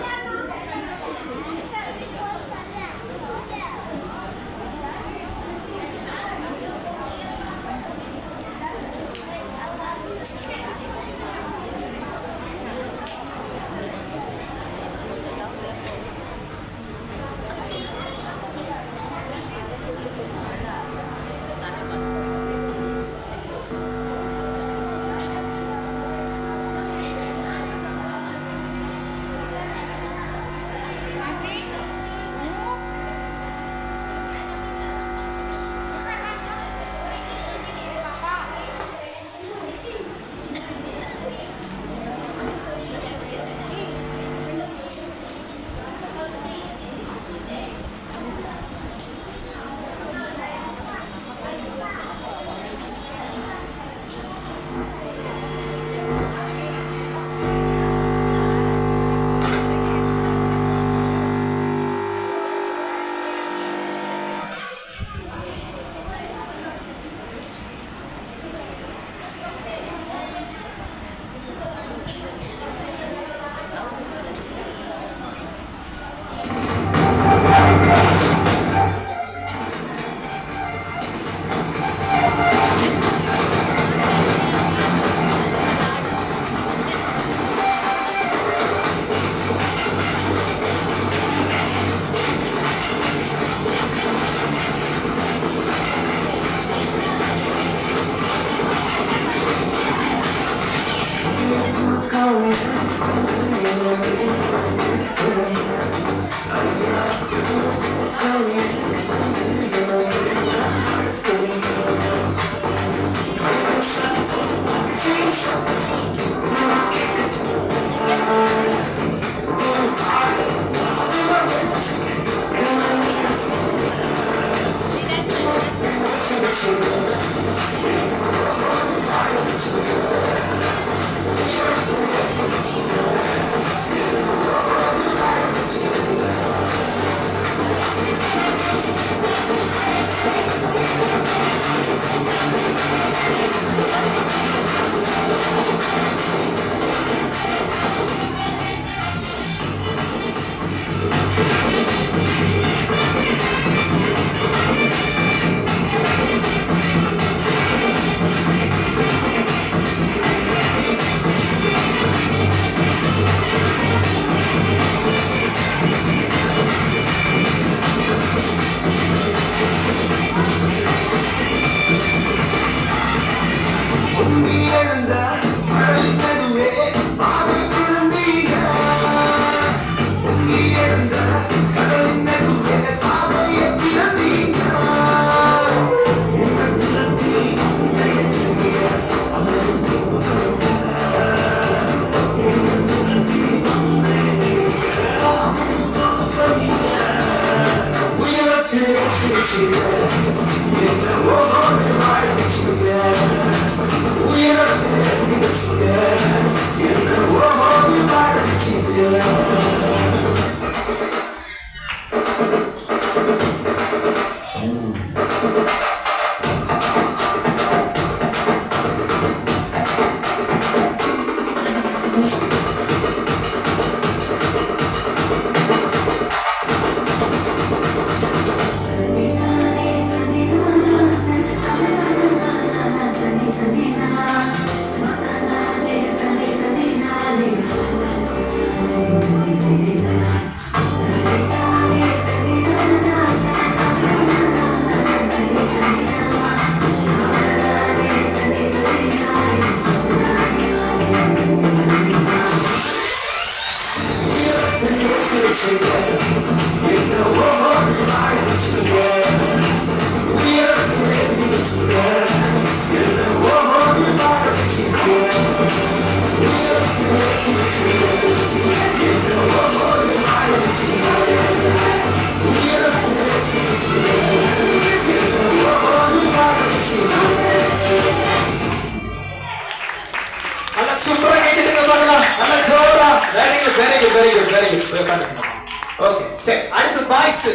ஓகே சரி அடுத்து boys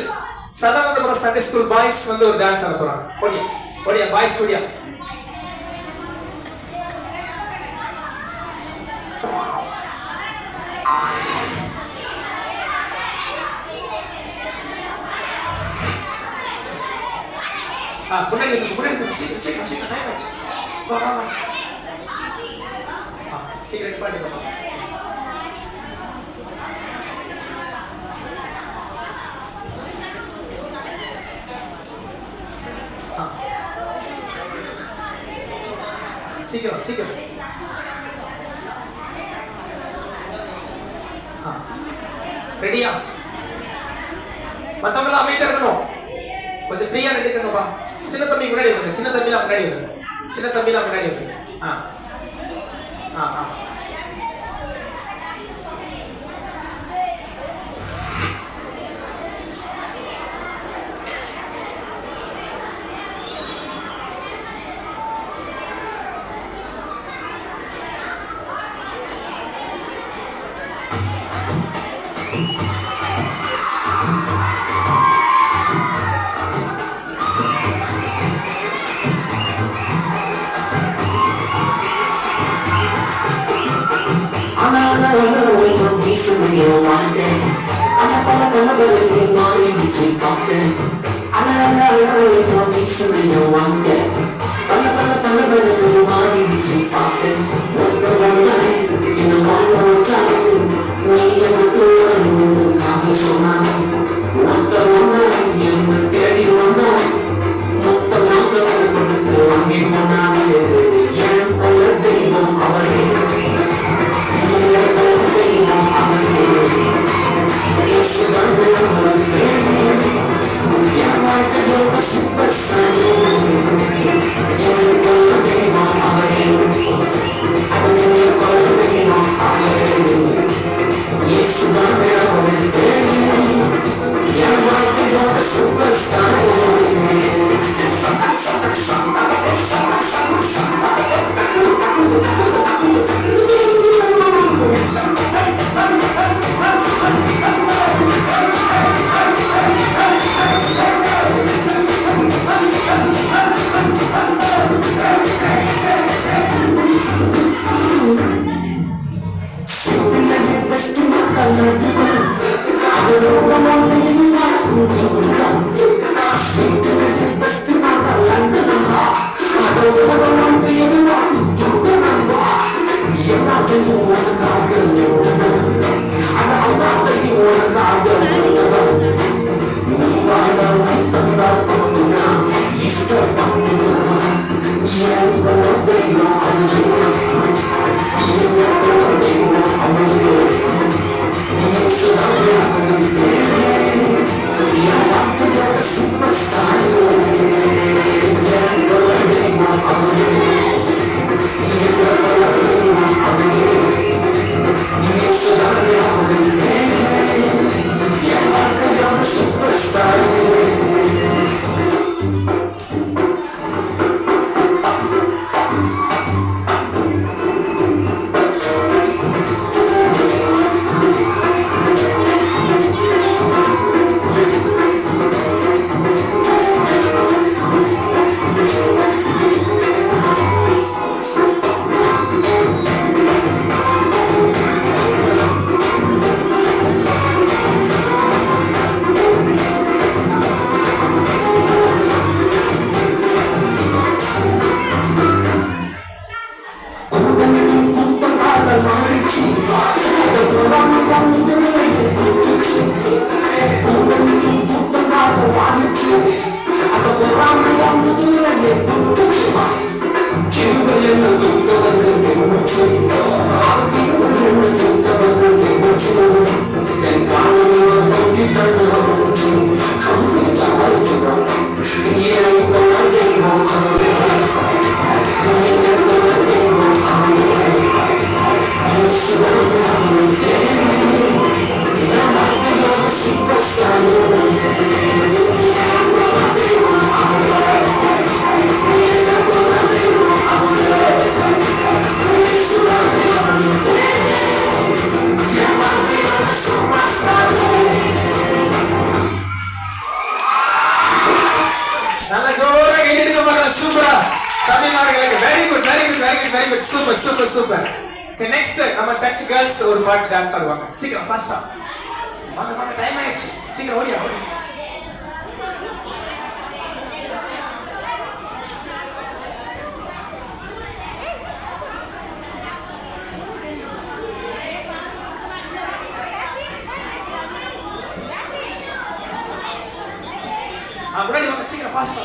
Sadanandapuram Sunday school boys வந்து ஒரு டான்ஸ் ஆட போறாங்க ஓடியா ஓடியா பாய்ஸ் ஓடியா முன்னாடி சீக்கிரம் டைம் ஆச்சு வா வா வா சீக்கிரம் பாட்டு சீக்கிரம் சீக்கிரம் ரெடியா மத்தவங்க அமைதியா இருக்கணும் கொஞ்சம் ஃப்ரீயா நின்னுக்கங்கப்பா சின்ன தம்பி முன்னாடி வாங்க சின்ன தம்பிலாம் முன்னாடி வாங்க சின்ன தம்பிலாம் முன்னாடி வாங்க சூப்பர். சரி நெக்ஸ்ட் நம்ம சர்ச் கேர்ள்ஸ் ஒரு பாட்டு டான்ஸ் ஆடுவாங்க. சீக்கிரம் ஃபாஸ்டா வாங்க டைம் ஆயிடுச்சு. சீக்கிரம் ஓடியா ஓடி. முன்னாடி வாங்க சீக்கிரம் ஃபாஸ்டா.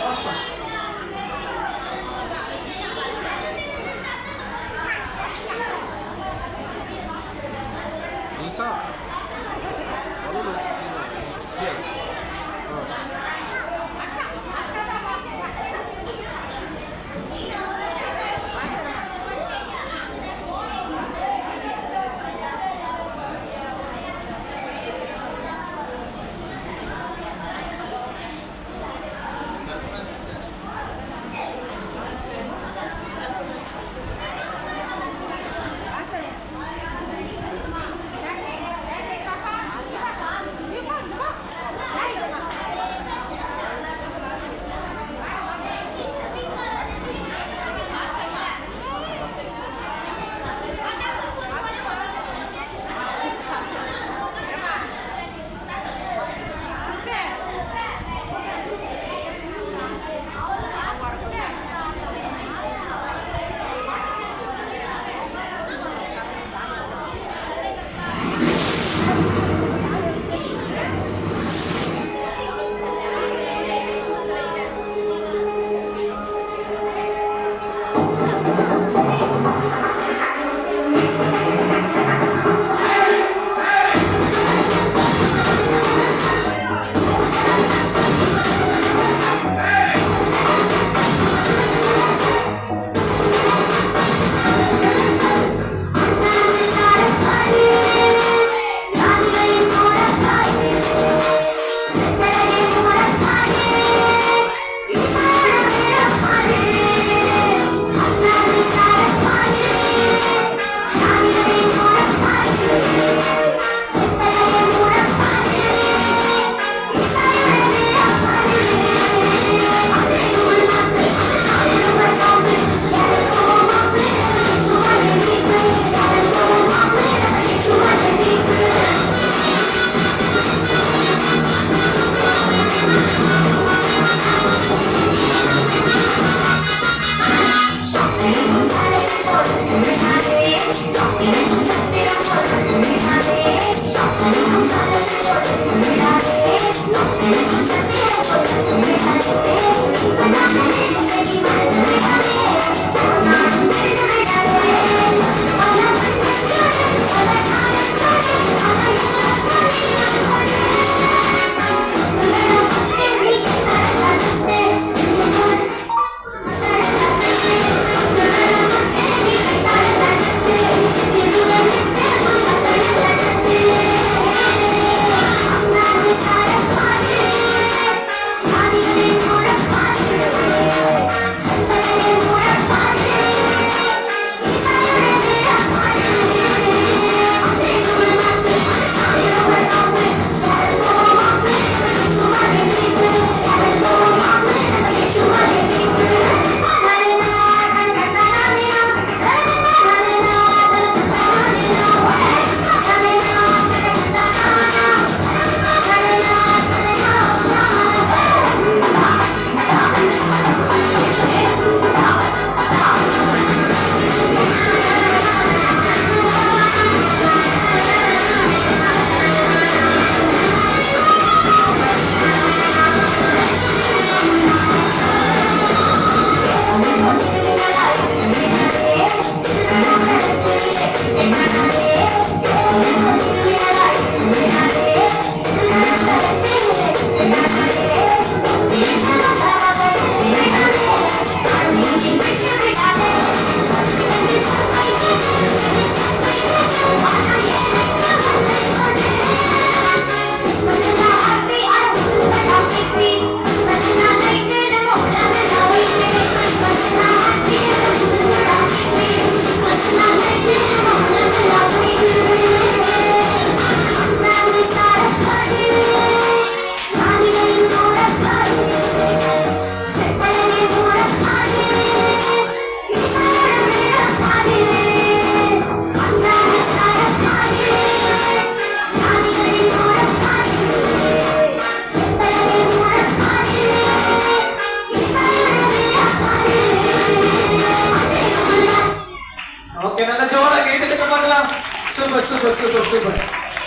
ஜோரா கேட்டுட்டு பார்க்கலாம். Super super super super.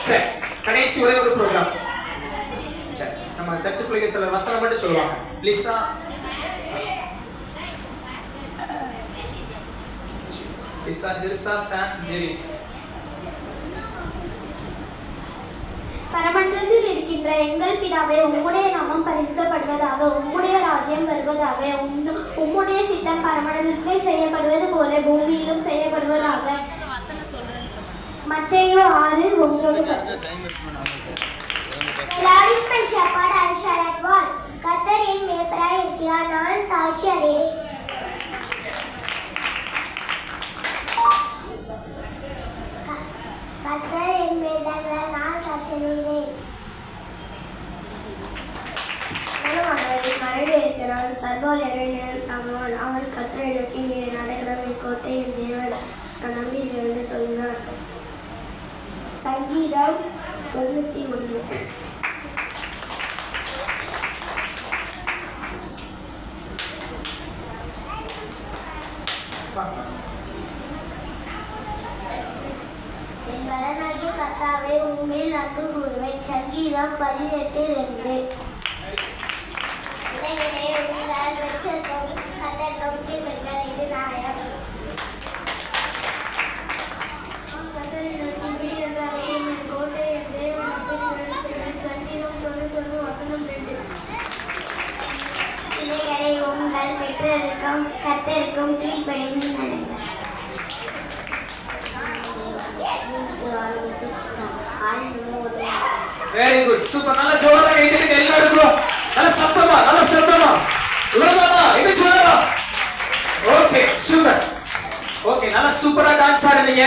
சரி, கடைசி ஒரே ஒரு ப்ரோக்ராம். சரி, நம்ம சர்ச் பிள்ளைங்க சில வசனம் மட்டும் சொல்லுவாங்க. லிசா லிசா ஜெரிசா சாம் ஜெரி. பரமண்டலத்தில் இருக்கின்ற எங்கள் பிதாவே, உம்முடைய நாமம் பரிசுத்தப்படுவதாக, உம்முடைய ராஜ்யம் வருவதாக, உம்முடைய சித்தம் பரமண்டலத்திலே செய்யப்படுவது போல பூமியிலும் செய்யப்படுவதாக. மத்தேயு 6:9. Lord is my shepherd, I shall not want. கர்த்தர் என் மேய்ப்பராய் இருக்கிறார், நான் தாழ்ச்சி அடையேன். கர்த்தர் என் மேய்ப்பராய், நான் தாழ்ச்சி அடைகிறேன். மறைவில் இருக்கிறான், சர்வாலயரை நேர்த்தாங்குவான். அவன் கர்த்தரை நோக்கி நீர் நடக்கலாம், என் கோட்டை, என் தேவன், நான் நம்பியிருக்கிறேன் என்று சொல்கிறார். சங்கீதம் 91. என் பலனாகிய கர்த்தாவே, உம்மேல் அன்பு கூறுவேன். சங்கீதம் 18:2. இளைஞரே, உங்கள் வெற்றிக்கும் கர்த்தர் நோக்கி பெண்கள் இது நியாயம். கர்த்தரை நோக்கி வீரர்களே, என் கோட்டை, என் தேவன், நம்பியிருக்கிறேன் செய்வேன். சங்கீதம் 91:2. இளைஞரே, உங்கள் பெற்றோருக்கும் கர்த்தருக்கும் கீழ்ப்படிந்து நடங்கள். Very good, super. நல்ல ஜோரா கேட்டுட்டு எல்லாருக்கும் நல்ல சத்தமா இவ்வளவுதானா? என்ன ஜோரா? Okay, super. ஓகே, நல்ல சூப்பரா டான்ஸ் ஆடுறீங்க.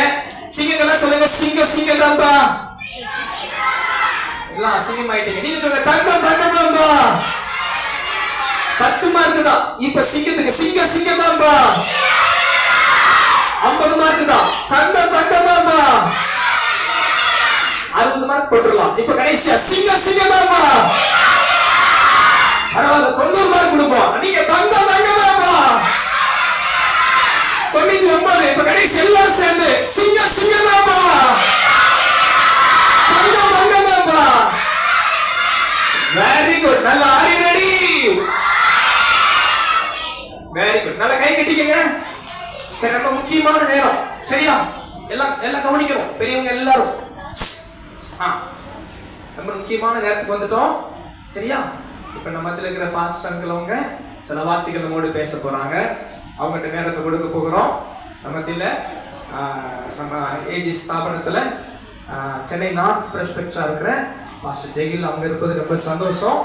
சிங்கங்களா சொல்லுங்க, சிங்க தாம்பா. எல்லாம் சிங்கம் ஆயிட்டீங்க. நீங்க சொல்லுங்க, தங்கம் தாம்பா. 10 மார்க் தான். இப்ப சிங்கத்துக்கு சிங்க தாம்பா. 50 மார்க் தான். தங்கம் தாம்பா. 60 மார்க் போட்டுடலாம். இப்ப கடைசியா சிங்க தாம்பா. பரவாயில்ல, 90 மார்க் கொடுப்போம். நீங்க தங்கம் தாம்பா. 99. இப்ப கடைசி எல்லாரும் சேர்ந்து சிங்க தாம்பா. தங்கம் தாம்பா. Very good. நல்ல ஆரி ரெடி. Very good. நல்ல கை கட்டிக்கங்க. சரி, ரொம்ப முக்கியமான நேரம். சரியா? எல்லாம் கவனிக்கிறோம், பெரியவங்க எல்லாரும். ரொம்ப முக்கியமான நேரத்துக்கு வந்துட்டோம். சரியா? இப்ப நம்ம மத்தியில் இருக்கிற பாஸ்டர் அங்கிள் அவங்க சில வார்த்தைகள் நம்மோடு பேச போறாங்க. அவங்ககிட்ட நேரத்தை கொடுக்க போகிறோம். நம்ம மத்தியில் நம்ம ஏஜி ஸ்தாபனத்துல சென்னை நார்த் பிரஸ்பெக்டரா இருக்கிற பாஸ்டர் ஜெகில் அவங்க இருப்பது ரொம்ப சந்தோஷம்.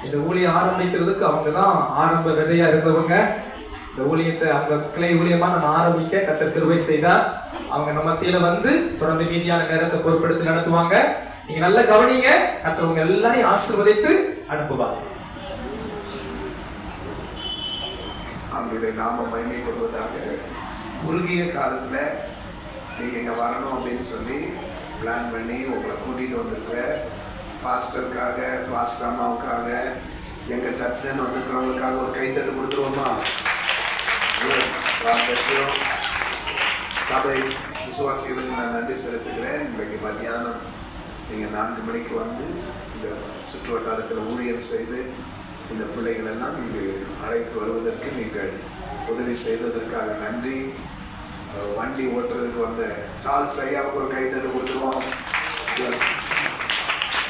இந்த ஊழியம் ஆரம்பிக்கிறதுக்கு அவங்க தான் ஆரம்ப விதையா இருந்தவங்க. இந்த ஊழியத்தை அவங்க கிளை ஊழியமா நம்ம ஆரம்பிக்க கர்த்தர் கிருபை செய்தார். அவங்க நம்ம மத்தியில வந்து தொடர்ந்து மீதியான நேரத்தை பொறுப்பெடுத்து நடத்துவாங்க. நீங்க நல்லா கவனிங்க. கர்த்தர் உங்க எல்லாரையும் ஆசீர்வதித்து அனுப்புவார். அவங்களுடைய நாம மகிமைப்படுவதாக. குறுகிய காலத்துல நீங்க இங்க வரணும் அப்படின்னு சொல்லி பிளான் பண்ணி உங்களை கூட்டிட்டு வந்திருக்கிற பாஸ்டருக்காக, பாஸ்டர் அம்மாவுக்காக, எங்க சர்ச்சில் வந்திருக்கிறவங்களுக்காக ஒரு கைத்தட்டு கொடுத்துருவோமா? சபை விசுவாசிகளுக்கு நான் நன்றி செலுத்துகிறேன். இன்றைக்கு மத்தியானம் நீங்கள் 4 மணிக்கு வந்து இந்த சுற்று வட்டாரத்தில் ஊழியம் செய்து இந்த பிள்ளைகளெல்லாம் இங்கு அழைத்து வருவதற்கு நீங்கள் உதவி செய்ததற்காக நன்றி. வண்டி ஓட்டுறதுக்கு வந்த சார்ல்ஸ் ஐயாவுக்கு ஒரு கைத்தட்டு கொடுத்துருவோம்.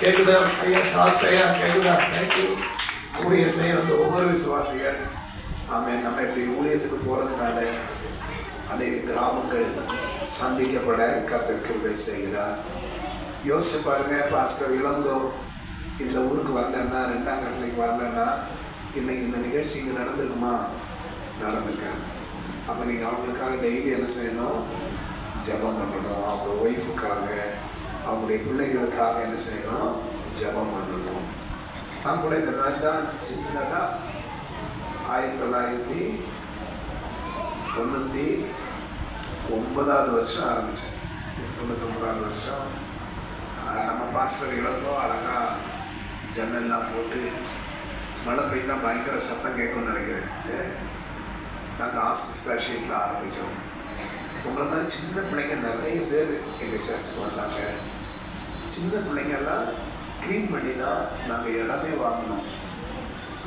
கேட்குதா ஐயா? சார்ல்ஸ் ஐயா கேட்குதா? தேங்க்யூ. ஊழியர் செய்ய வந்த ஒவ்வொரு விசுவாசிகள் ஆமாம். நம்ம இப்படி ஊழியத்துக்கு போகிறதுனால அநேக கிராமங்கள் சந்திக்கப்பட கர்த்தர் கிருபை செய்கிறார். யோசிச்சு பாருங்க, பாஸ்டர் இளங்கோ இந்த ஊருக்கு வரலன்னா, 2ஆம் கட்டளைக்கு வரலன்னா இன்னைக்கு இந்த நிகழ்ச்சி இங்கே நடந்திருக்குமா? நடந்திருக்காங்க. அப்போ நீங்கள் அவங்களுக்காக டெய்லி என்ன செய்யணும்? ஜெபம் பண்ணணும். அவங்க ஒய்ஃபுக்காக, அவங்களுடைய பிள்ளைகளுக்காக என்ன செய்யணும்? ஜெபம் பண்ணணும். நான் கூட இந்த மாதிரி தான் சின்னதாக 1999 வருஷம் ஆரம்பித்தேன். 99 வருஷம் நம்ம பாஸ்டர் இளங்கோ அழகாக ஜன்னல்லாம் போட்டு மழை பெய்து தான் பயங்கர சத்தம் கேட்கும்னு நினைக்கிறேன். நாங்கள் ஆசிஸ்டர் ஷீட்டில் ஆரம்பித்தோம். உங்களை மாதிரி சின்ன பிள்ளைங்க நிறைய பேர் எங்கள் சர்ச்சுக்கு வந்தாங்க. சின்ன பிள்ளைங்கெல்லாம் க்ளீன் பண்ணி தான் நாங்கள் இடமே வாங்கினோம்.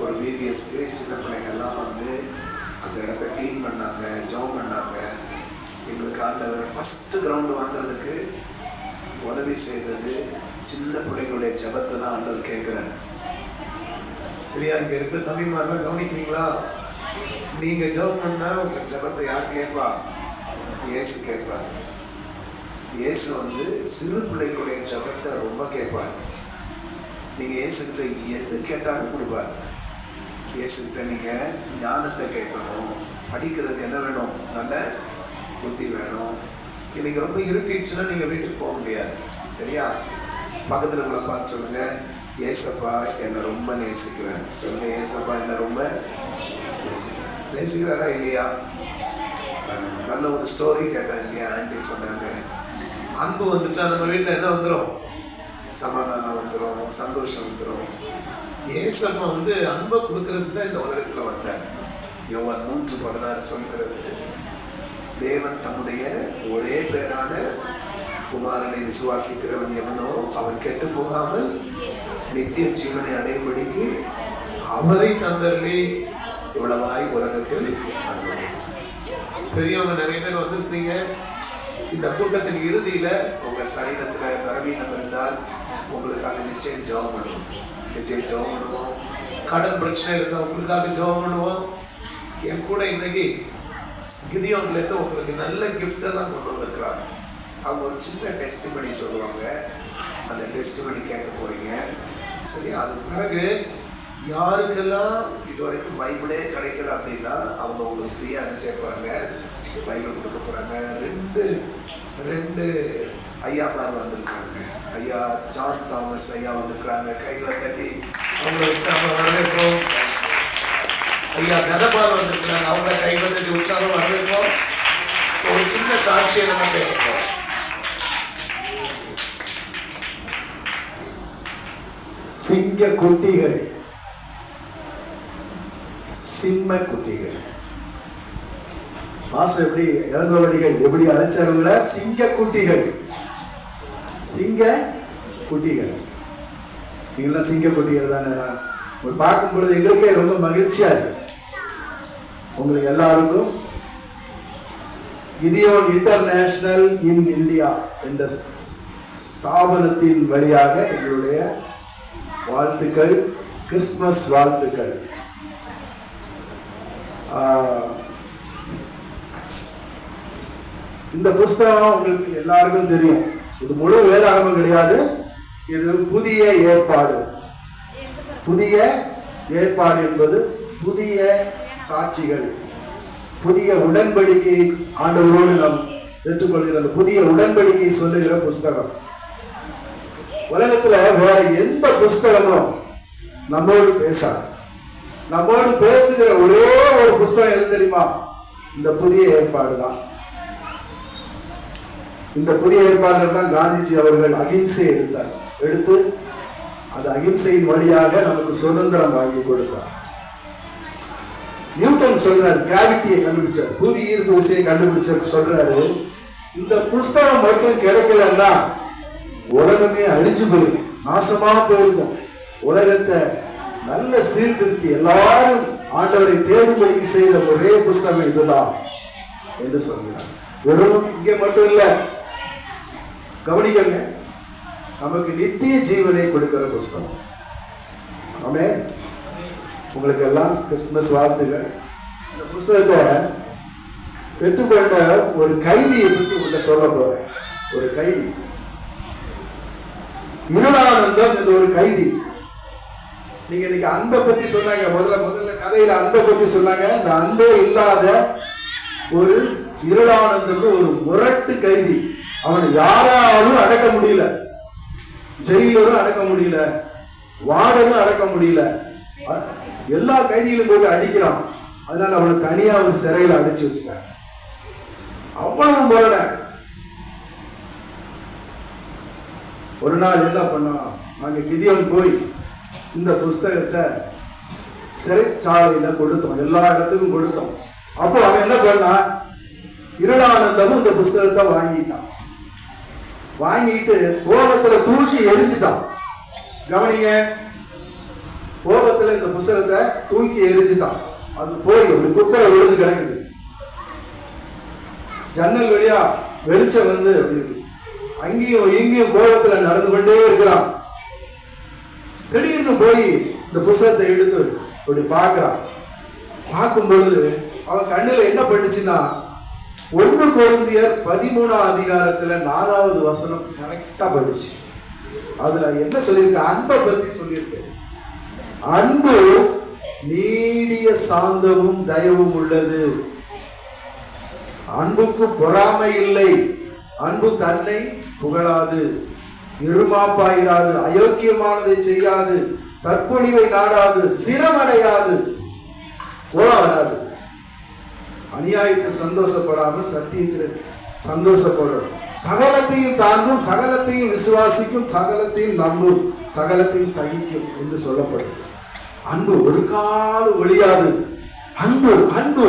ஒரு பிபிஎஸ்க்கு சின்ன பிள்ளைங்கள்லாம் வந்து அந்த இடத்த க்ளீன் பண்ணாங்க, ஜெபம் பண்ணாங்க. எங்களுக்கு ஆண்டவர் ஃபஸ்ட்டு கிரவுண்டு வாங்குறதுக்கு உதவி செய்தது சின்ன பிள்ளைங்களுடைய ஜெபத்தை தான் ஆண்டவர் கேட்குறாரு. சரியா? இங்கே இருக்கிற தம்பிமாரெலாம் கவனிக்கிறீங்களா? நீங்கள் ஜெபம் பண்ணால் உங்கள் ஜெபத்தை யார் கேட்பா? இயேசு கேட்பார். இயேசு வந்து சிறு பிள்ளைகளுடைய ஜெபத்தை ரொம்ப கேட்பார். நீங்கள் இயேசுக்கிட்ட எது கேட்டாலும் கொடுப்பார். இயேசுக்கிட்ட நீங்கள் ஞானத்தை கேட்கணும், படிக்கிறதுக்கு என்ன வேணும்? நல்ல புத்தி வேணும். இன்னைக்கு ரொம்ப இருட்டிடுச்சுன்னா நீங்கள் வீட்டுக்கு போக முடியாது. சரியா? பக்கத்தில் உள்ள பார்த்து சொல்லுங்கள், ஏசப்பா என்னை ரொம்ப நேசிக்கிறேன். சொல்லுங்கள், ஏசப்பா என்னை ரொம்ப நேசிக்கிறேன். நேசிக்கிறாரா இல்லையா? நல்ல ஒரு ஸ்டோரி கேட்டேன் இல்லையா? ஆண்டி சொன்னாங்க, அன்பு வந்துட்டா நம்ம வீட்டில் என்ன வந்துடும்? சமாதானம் வந்துடும், சந்தோஷம் வந்துடும். ஏசப்பா வந்து அன்பை கொடுக்கறது தான் இந்த உலகத்தில் வந்தார். யோவான் 3:16 சொல்கிறது, தேவன் தம்முடைய ஒரே பேரான குமாரனை விசுவாசிக்கிறவன் எவனோ அவன் கெட்டு போகாமல் நித்திய ஜீவனை அடையும்படிக்கு அவரை தந்தருளி இவ்வளவாய் உலகத்தில் அன்பு. பெரியவங்க நிறைய பேர் வந்திருக்கீங்க. இந்த கூட்டத்தின் இறுதியில் உங்கள் சரீரத்தில் பலவீனம் இருந்தால் உங்களுக்காக நிச்சயம் ஜெபம் பண்ணுவோம். நிச்சயம் ஜெபம் பண்ணுவோம். கடன் பிரச்சனை இருந்தால் உங்களுக்காக ஜெபம் பண்ணுவோம். என் கூட இன்னைக்கு கிதியோன்லேருந்து உங்களுக்கு நல்ல கிஃப்டெல்லாம் கொண்டு வந்திருக்கிறாங்க. அவங்க ஒரு சின்ன டெஸ்டிமனி சொல்லுவாங்க. அந்த டெஸ்டிமனி கேட்க போகிறீங்க. சரி, அது பிறகு யாருக்கெல்லாம் இது வரைக்கும் பைபிளே கிடைக்கல அப்படின்னா அவங்க உங்களுக்கு ஃப்ரீயாக அனுப்பிச்சே போகிறாங்க, பைபிள் கொடுக்க போகிறாங்க. ரெண்டு ஐயாமார் வந்திருக்காங்க. ஐயா ஜான் தாமஸ் ஐயா வந்திருக்கிறாங்க. கைகளை தட்டி அவங்கள உற்சாகம் வரவேற்போம். ஐயா தனபால் வந்திருக்கிறாங்க. அவங்க கைகளை தட்டி உற்சாகம் வரவேற்போம். ஒரு சின்ன சாட்சியை நம்ம கேட்போம். சிங்க குட்டிகள், சிம்ம குட்டிகள். மாசம் எப்படி இளங்கோவடிகள் எப்படி அழைச்சாருங்களா? சிங்க குட்டிகள், சிங்க குட்டிகள். நீங்களாம் சிங்க குட்டிகள் தானே? உங்களுக்கு பார்க்கும் பொழுது எங்களுக்கே ரொம்ப மகிழ்ச்சியா இருக்கு. உங்களுக்கு எல்லாருக்கும் கிதியோன் இன்டர்நேஷனல் இன் இந்தியா என்ற ஸ்தாபனத்தின் வழியாக எங்களுடைய வாழ்த்துக்கள், கிறிஸ்துமஸ் வாழ்த்துக்கள். இந்த புஸ்தகம் உங்களுக்கு எல்லாருக்கும் தெரியும். இது முழு வேதாகமம் கிடையாது. இது புதிய ஏற்பாடு. புதிய ஏற்பாடு என்பது புதிய சாட்சிகள், புதிய உடன்படிக்கை ஆண்டவரோடு நாம் ஏற்றுக்கொள்கிற புதிய உடன்படிக்கை சொல்லுகிற புஸ்தகம். உலகத்துல வேற எந்த புஸ்தகமும் நம்மோடு பேசாது. நம்மோடு பேசுகிற ஒரே ஒரு புஸ்தகம் எது தெரியுமா? இந்த புதிய ஏற்பாடு தான். இந்த புதிய ஏற்பாடு தான் காந்திஜி அவர்கள் அகிம்சை எடுத்து அது அகிம்சையின் வழியாக நமக்கு சுதந்திரம் வாங்கி கொடுத்தார். நியூட்டன் சொல்றாரு, கிராவிட்டியை கண்டுபிடிச்சார், புவி ஈர்ப்பு விசையை கண்டுபிடிச்சார். சொல்றாரு, இந்த புஸ்தகம் மட்டும் கிடைக்கலன்னா உலகமே அழிச்சு போயிருக்கும், நாசமா போயிருக்கும். உலகத்தை நல்ல சீர்திருத்தி எல்லாரும் ஆண்டவரை தேடும்படிக்கு செய்த ஒரே புஸ்தகம் இதுதான் என்று சொல்கிறார். வெறும் இங்கே மட்டும் இல்ல, கவனிக்கங்க, நமக்கு நித்திய ஜீவனை கொடுக்கிற புஸ்தகம். ஆமென். உங்களுக்கு எல்லாம் கிறிஸ்துமஸ் வாழ்த்துக்கள். இந்த புஸ்தகத்தை பெற்றுக்கொண்ட ஒரு கைதியை பற்றி உங்களை சொல்ல போறேன். ஒரு கைதி, இருளானந்தம் என்ற ஒரு கைதி. நீங்க இன்னைக்கு அன்பை பத்தி சொன்னாங்க. முதல்ல கதையில அன்பை பத்தி சொன்னாங்க. இந்த அன்பே இல்லாத ஒரு இருளானந்தம் ஒரு முரட்டு கைதி. அவனை யாராலும் அடக்க முடியல, ஜெயிலரும் அடக்க முடியல, வார்டனும் அடக்க முடியல. எல்லா கைதிகளும் போட்டு அடிக்கிறான். அதனால அவனை தனியா ஒரு சிறையில அடிச்சு வச்சுட்டாங்க. அவ்வளவு முரட. ஒரு நாள் என்ன பண்ணோம், நாங்க கிதியோன் போய் இந்த புஸ்தகத்தை சிறைச்சாலையில கொடுத்தோம், எல்லா இடத்துக்கும் கொடுத்தோம். அப்போ அவன் என்ன பண்ணா, இருளானந்தமும் இந்த புஸ்தகத்தை வாங்கிட்டான். வாங்கிட்டு கோபத்துல தூக்கி எரிஞ்சிட்டான். கவனிங்க, கோபத்துல இந்த புஸ்தகத்தை தூக்கி எரிஞ்சிட்டான். அது போய் ஒரு குப்பரை விழுந்து கிடக்குது. ஜன்னல் வழியா வெளிச்சம் வந்து அப்படி இருக்கு. அங்கேயும் இங்கேயும் கோபத்துல நடந்து கொண்டே இருக்கிறான். திடீர்னு போய் இந்த புஸ்தகத்தை எடுத்து அப்படி பார்க்கிறான். பார்க்கும் பொழுது அவன் கண்ணுல என்ன பட்டுச்சுன்னா 1 கொரிந்தியர் 13ஆம் அதிகாரத்துல 4வது வசனம் கரெக்டா பட்டுச்சு. அதுல என்ன சொல்லியிருக்கு? அன்பை பத்தி சொல்லியிருக்கு. அன்பு நீடிய சாந்தமும் தயவும் உள்ளது. அன்புக்கு பொறாமை இல்லை. அன்பு தன்னை புகழாது, இருமாப்பாயிராது, அயோக்கியமானதை செய்யாது, தற்பொழிவை நாடாது, சிரமடையாது, கோபம் வராது, அநியாயத்தில் சந்தோஷப்படாமல் சத்தியத்தில் சந்தோஷப்படும், சகலத்தையும் தாங்கும், சகலத்தையும் விசுவாசிக்கும், சகலத்தையும் நம்பும், சகலத்தையும் சகிக்கும் என்று சொல்லப்படும். அன்பு ஒரு காலம் ஒழியாது. அன்பு அன்பு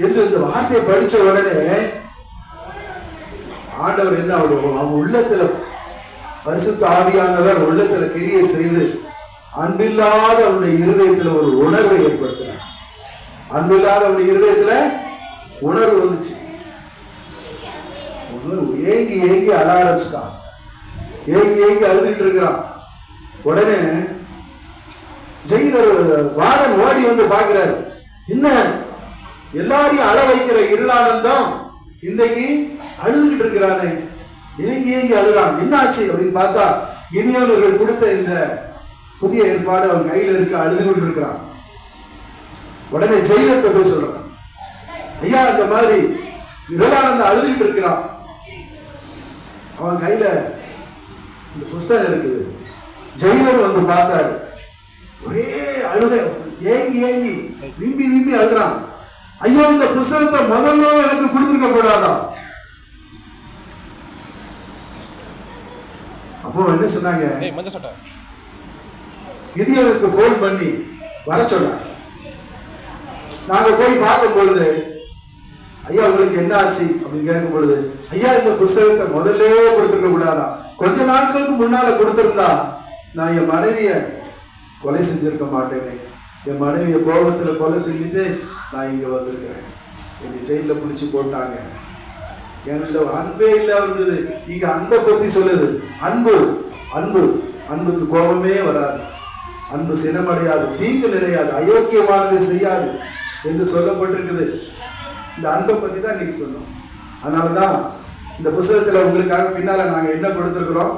என்று இந்த வார்த்தையை படிச்ச உடனே ஆண்டவர் என்ன அவன் உள்ளத்துல பரிசுத்த ஆவியானவர் உள்ளத்துல கிரியை செய்து அன்பில்லாத அவனுடைய இருதயத்துல ஒரு உணர்வை ஏற்படுத்தினார். அன்பில்லாத அவனுடைய இருதயத்துல உணர்வு வந்துச்சு. ஏங்கி ஏங்கி அழ ஆரம்பிச்சிட்டான். ஏங்கி ஏங்கி அழுதுகிட்டு இருக்கிறான். உடனே ஜெயிலர் வார்டன் ஓடி வந்து பார்க்கிறாரு. என்ன எல்லாரையும் அழ வைக்கிற இருளானந்தம் இன்றைக்கு அழுதுகிட்டு இருக்கிறானே, ஏங்கி ஏங்கி அழுறான், என்ன ஆச்சு அப்படின்னு பார்த்தா இனியவர்கள் கொடுத்த இந்த புதிய ஏற்பாடு அவன் கையில இருக்க அழுது கொண்டு இருக்கிறான். உடனே ஜெயிலர்கிட்ட போய் சொல்றான், ஐயா இந்த மாதிரி இருளானந்தம் அழுதுகிட்டு இருக்கிறான், அவன் கையில இந்த புஸ்தகம் இருக்குது. ஜெயிலர் வந்து பார்த்தாரு. ஒரே அழுகை, ஏங்கி ஏங்கி விம்பி விம்பி அழுறான். ஐயோ இந்த புஸ்தகத்தை முதல்ல எனக்கு கொடுத்துருக்க கூடாதா? அப்போ என்ன சொன்னாங்க, கிதியோனுக்கு போன் பண்ணி வர சொன்னாங்க. நாங்க போய் பார்க்கும் பொழுது, ஐயா உங்களுக்கு என்ன ஆச்சு அப்படின்னு கேட்கும் பொழுது, ஐயா இந்த புஸ்தகத்தை முதல்ல கொடுத்துருக்க கூடாதா? கொஞ்ச நாட்களுக்கு முன்னால கொடுத்திருந்தா நான் என் மனைவிய கொலை செஞ்சிருக்க மாட்டேனே. என் மனைவிய கோபத்துல கொலை செஞ்சுட்டு நான் இங்க வந்திருக்கிறேன். என்னை ஜெயில பிடிச்சி போட்டாங்க. என்கிட்ட அன்பே இல்ல இருந்தது. இங்க அன்பை பத்தி சொல்லுது. அன்பு அன்பு அன்புக்கு கோபமே வராது, அன்பு சினமடையாது, தீங்கு நிலையாது, அயோக்கியமானதை செய்யாது என்று சொல்லப்பட்டிருக்குது. இந்த அன்பை பத்தி தான் இன்னைக்கு சொன்னோம். அதனாலதான் இந்த புத்தகத்துல உங்களுக்காக பின்னால நாங்க என்ன கொடுத்திருக்கிறோம்,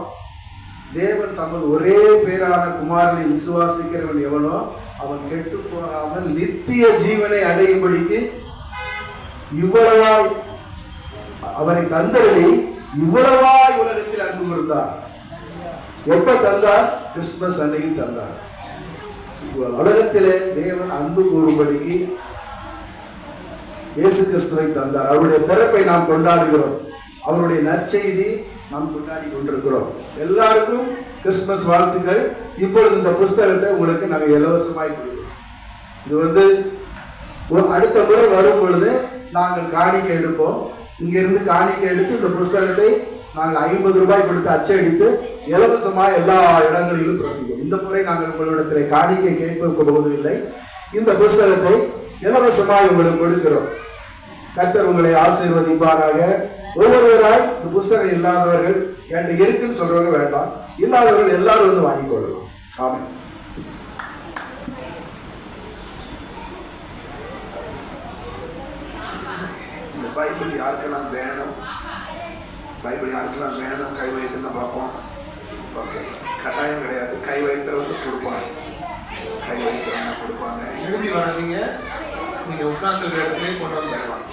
தேவன் தமது ஒரே பேரான குமாரனை விசுவாசிக்கிறவன் எவனோ அவன் கெட்டு போகாமல் நித்திய ஜீவனை அடையும்படிக்கு இவ்வளவாய் அவரை தந்தவரை இவ்வளவாய் உலகத்தில் அன்பு கொடுத்தார். எப்ப தந்தார்? கிறிஸ்துமஸ் அன்னைக்கு தந்தார். உலகத்திலே தேவன் அன்பு கூறும்படிக்கு இயேசு கிறிஸ்துவை தந்தார். அவருடைய பிறப்பை நாம் கொண்டாடுகிறோம். அவருடைய நற்செய்தி நாம் கொண்டாடி கொண்டிருக்கிறோம். எல்லாருக்கும் கிறிஸ்துமஸ் வாழ்த்துக்கள். இப்பொழுது இந்த புஸ்தகத்தை உங்களுக்கு நாங்கள் இலவசமாய் கொடுக்கிறோம். இது அடுத்த முறை வரும் பொழுது நாங்கள் காணிக்கை எடுப்போம். இங்கிருந்து காணிக்கை எடுத்து இந்த புஸ்தகத்தை நாங்கள் 50 ரூபாய் கொடுத்து அச்சடித்து இலவசமாக எல்லா இடங்களிலும் பிரசிக்கும். இந்த முறை நாங்கள் உங்களிடத்தில் காணிக்கை கேட்க போவதில்லை. இந்த புஸ்தகத்தை இலவசமாக உங்களுக்கு கொடுக்கிறோம். கர்த்தர் உங்களை ஆசீர்வதிப்பாராக. ஒவ்வொருவராய் இந்த புஸ்தகம் இல்லாதவர்கள் என்கிட்ட இருக்குன்னு சொல்றவங்க வேண்டாம், இல்லாதவர்கள் எல்லாரும் வந்து வாங்கிக்கொள்ளலாம். ஆமென். இந்த பைபிள் யாருக்கெல்லாம் வேணும், பைபிள் யாருக்கெல்லாம் வேணும் கை வைத்துன்னு பார்ப்போம். ஓகே, கட்டாயம் கிடையாது. கை வைக்கிறவங்க கொடுப்பாங்க, கை வைக்கிறவங்க கொடுப்பாங்க. எழுதி வராதீங்க, நீங்க உட்கார்ந்துருக்கிற இடத்துலயே கொண்டு வந்து தருவாங்க.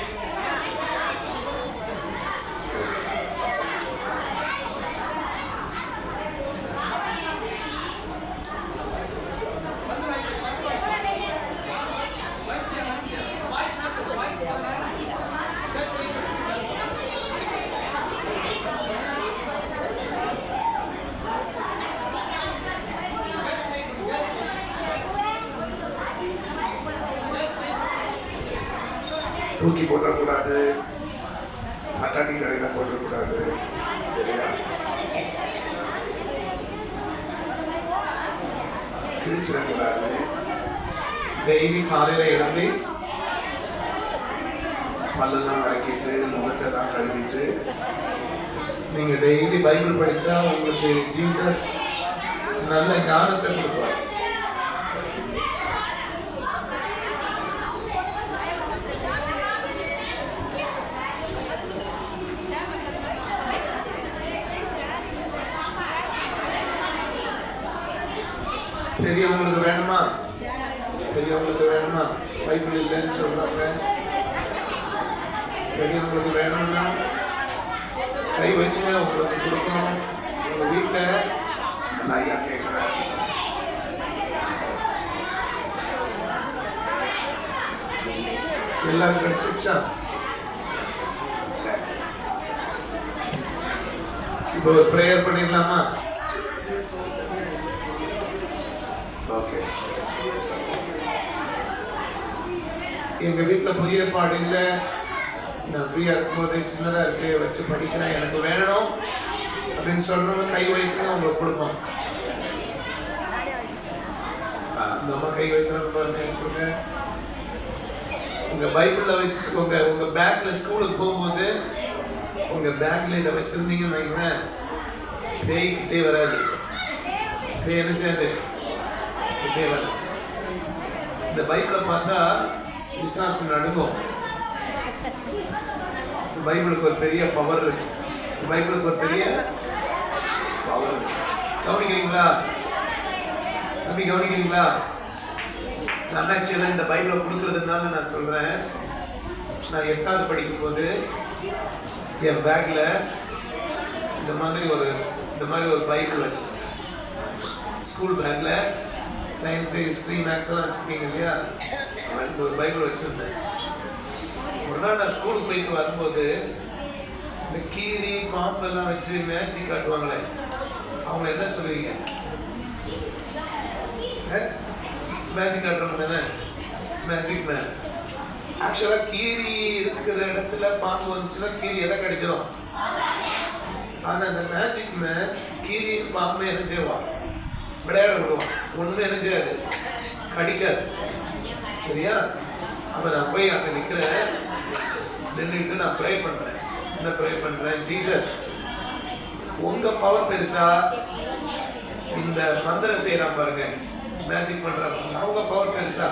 தூக்கி போடக்கூடாது, பட்டாணி கடையில் போட்டுக்கூடாது, சரியா? கிழிச்சிடக்கூடாது. டெய்லி காலையில் எழுந்து பல்லெல்லாம் விளக்கிட்டு முகத்தெல்லாம் கழுவிட்டு நீங்கள் டெய்லி பைபிள் படித்தா உங்களுக்கு ஜீசஸ் நல்ல ஞானத்தை கொடுப்பார். பெரியவங்களுக்கு வேணுமா? பெரியவங்களுக்கு வேணுமா? பைபிள் இல்லைன்னு சொல்றாங்க. பெரியவங்களுக்கு வேணும்னா கை வைங்க, உங்களுக்கு கொடுக்கணும். உங்க வீட்டில் அந்த ஐயா கேட்குறேன். எல்லாரும் கிடைச்சிச்சா? சரி, இப்போ ஒரு ப்ரேயர் பண்ணிடலாமா? ஓகே. எங்கள் வீட்டில் புதிய ஏற்பாடு இல்லை, நான் ஃப்ரீயாக இருக்கும்போது சின்னதாக இருக்கு வச்சு படிக்கிறேன், எனக்கு வேணும் அப்படின்னு சொல்கிறவங்க கை வைத்து உங்களுக்கு கொடுப்போம். அந்த அம்மா கை வைக்கிறவங்க பாருங்க. உங்கள் பைபிளில் வச்சு உங்கள் பேக்கில் ஸ்கூலுக்கு போகும்போது உங்கள் பேக்கில் இதை வச்சுருந்தீங்கன்னு வைங்களேன், பேய்கிட்டே வராது. பேய் என்ன செய்யாது? கிட்டே வராது. இந்த பைபிளை பார்த்தா விசுவாசம் நடுங்கும். இந்த பைபிளுக்கு ஒரு பெரிய பவர் இருக்கு. இந்த பைபிளுக்கு ஒரு பெரிய பவர் இருக்கு. கவனிக்கிறீங்களா தம்பி? கவனிக்கிறீங்களா? இந்த அண்ணாச்சியெல்லாம் இந்த பைபிளை கொடுக்குறதுனால நான் சொல்கிறேன். நான் 8வது படிக்கும்போது என் பேக்கில் இந்த மாதிரி ஒரு பைபிள் வச்சு, ஸ்கூல் பேக்கில் சயின்ஸு, ஹிஸ்ட்ரி, மேக்ஸ் எல்லாம் வச்சுருக்கீங்க இல்லையா, இந்த ஒரு பைபிள் வச்சுருந்தேன். ஒரு நாள் நான் ஸ்கூலுக்கு போயிட்டு வரும்போது இந்த கீரி பாம்பெல்லாம் வச்சு மேஜிக் காட்டுவாங்களே, அவங்க என்ன சொல்லுவீங்க? மேஜிக் காட்டுறவங்க தானே மேஜிக் மேன். ஆக்சுவலாக கீரி இருக்கிற இடத்துல பாம்பு வந்துச்சுன்னா கீரி எல்லாம் கிடைச்சிடும். ஆனால் அந்த மேஜிக் மேன் கீரி பாம்பு என்ன செய்வான்? விளையாட விடுவான். ஒன்றுமே என்ன செய்யாது, கடிக்காது. சரியா? அப்போ நான் போய் அங்கே நிற்கிறேன், நின்றுட்டு நான் ப்ரே பண்ணுறேன். என்ன ப்ரே பண்ணுறேன்? ஜீசஸ், உங்கள் பவர் பெருசா, இந்த மந்திரம் செய்கிறான் பாருங்க, மேஜிக் பண்ணுறாங்க, அவங்க பவர் பெருசா,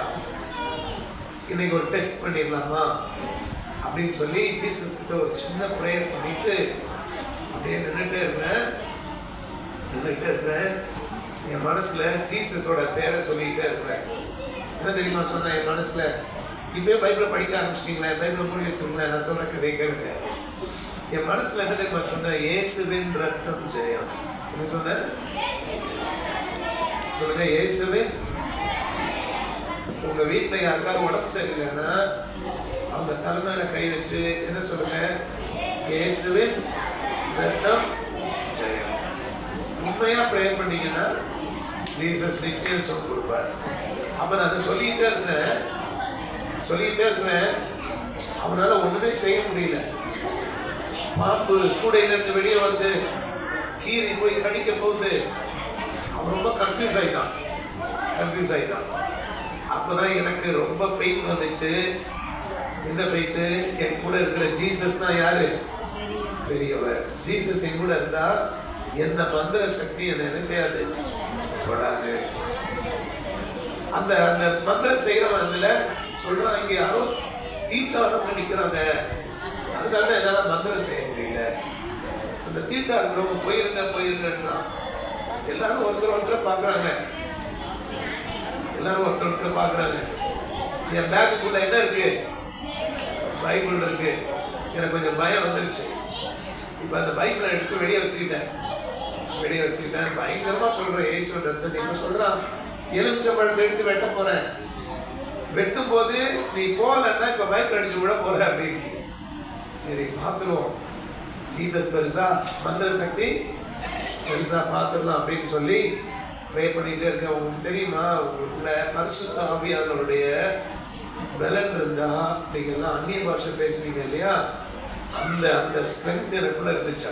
இன்னைக்கு ஒரு டெஸ்ட் பண்ணிடலாமா அப்படின்னு சொல்லி ஜீசஸ் கிட்ட ஒரு சின்ன ப்ரேயர் பண்ணிட்டு அப்படியே நின்றுட்டே இருக்கிறேன். என் மனசில் ஜீசஸோட பேரை சொல்லிக்கிட்டே இருக்கிறேன். என்ன தெரியுமா சொன்னேன் என் மனசில்? இப்போயே பைபிளை படிக்க ஆரம்பிச்சிட்டிங்களேன், பைபிளை மூடி வச்சுருங்களேன், நான் சொல்கிற கதையை கேளுங்க. என் மனசில் என்ன தெரியுமா சொன்னேன்? இயேசுவின் ரத்தம் ஜெயம். என்ன சொன்னேன்? சொல்லுங்க. இயேசுவின். உங்கள் வீட்டில் யாருக்காவது உடம்பு சரியில்லைன்னா அவங்க தலைமையில கை வச்சு என்ன சொல்லுங்க? இயேசுவின் ரத்தம் ஜெயம். உண்மையாக ப்ரே பண்ணீங்கன்னா ஜீசஸ் நிச்சயம் சொல் கொடுப்பார். அப்போ நான் அதை சொல்லிகிட்டே இருக்கிறேன். அவனால் ஒன்றுமே செய்ய முடியல. பாம்பு கூடையிலிருந்து வெளியே வருது, கீரி போய் கடிக்க போகுது. அவன் ரொம்ப கன்ஃபியூஸ் ஆகிட்டான். அப்போதான் எனக்கு ரொம்ப ஃபெய்த் வந்துச்சு. என்ன ஃபெய்த்து? என் கூட இருக்கிற ஜீசஸ் தான் யாரு? பெரியவர். ஜீசஸ் என் கூட இருந்தா எந்த மந்திர சக்தி என்ன செய்யாது, தொடாது. அந்த அந்த மந்திரம் செய்யறவங்கள சொல்றான், இங்க யாரோ தீட்டாளம் நிற்கிறாங்க, அதனால தான் என்னால் மந்திரம் செய்ய முடியல. அந்த தீட்டா இருக்கிறவங்க போயிருங்கன்றான். எல்லாரும் ஒருத்தர் பார்க்குறாங்க. என் பேக்குக்குள்ள என்ன இருக்கு? பைபிள் இருக்கு. எனக்கு கொஞ்சம் பயம் வந்துருச்சு. இப்போ அந்த பைபிளை எடுத்து வெளியே வச்சுக்கிட்டேன். பயங்கரமாக சொல்கிறேன், ஏசுவின் ரத்தத்தை. இப்போ சொல்கிறான், எலுமிச்சம்பழத்தை எடுத்து வெட்ட போகிறேன். வெட்டும் போது நீ போகலன்னா இப்போ பைக் அடிச்சு விட போகிற அப்படின்னு. சரி பார்த்துருவோம், ஜீசஸ் பெருசா, மந்திர சக்தி பெருசா, பார்த்துடலாம் அப்படின்னு சொல்லி ப்ரே பண்ணிகிட்டே இருக்கேன். உங்களுக்கு தெரியுமா, உங்களுக்குள்ள பரிசுத்த ஆவியானவருடைய பலன் இருந்தால் நீங்கள்லாம் அந்நிய பாஷை பேசுவீங்க இல்லையா? அந்த அந்த ஸ்ட்ரென்த் எனக்குள்ள இருந்துச்சு.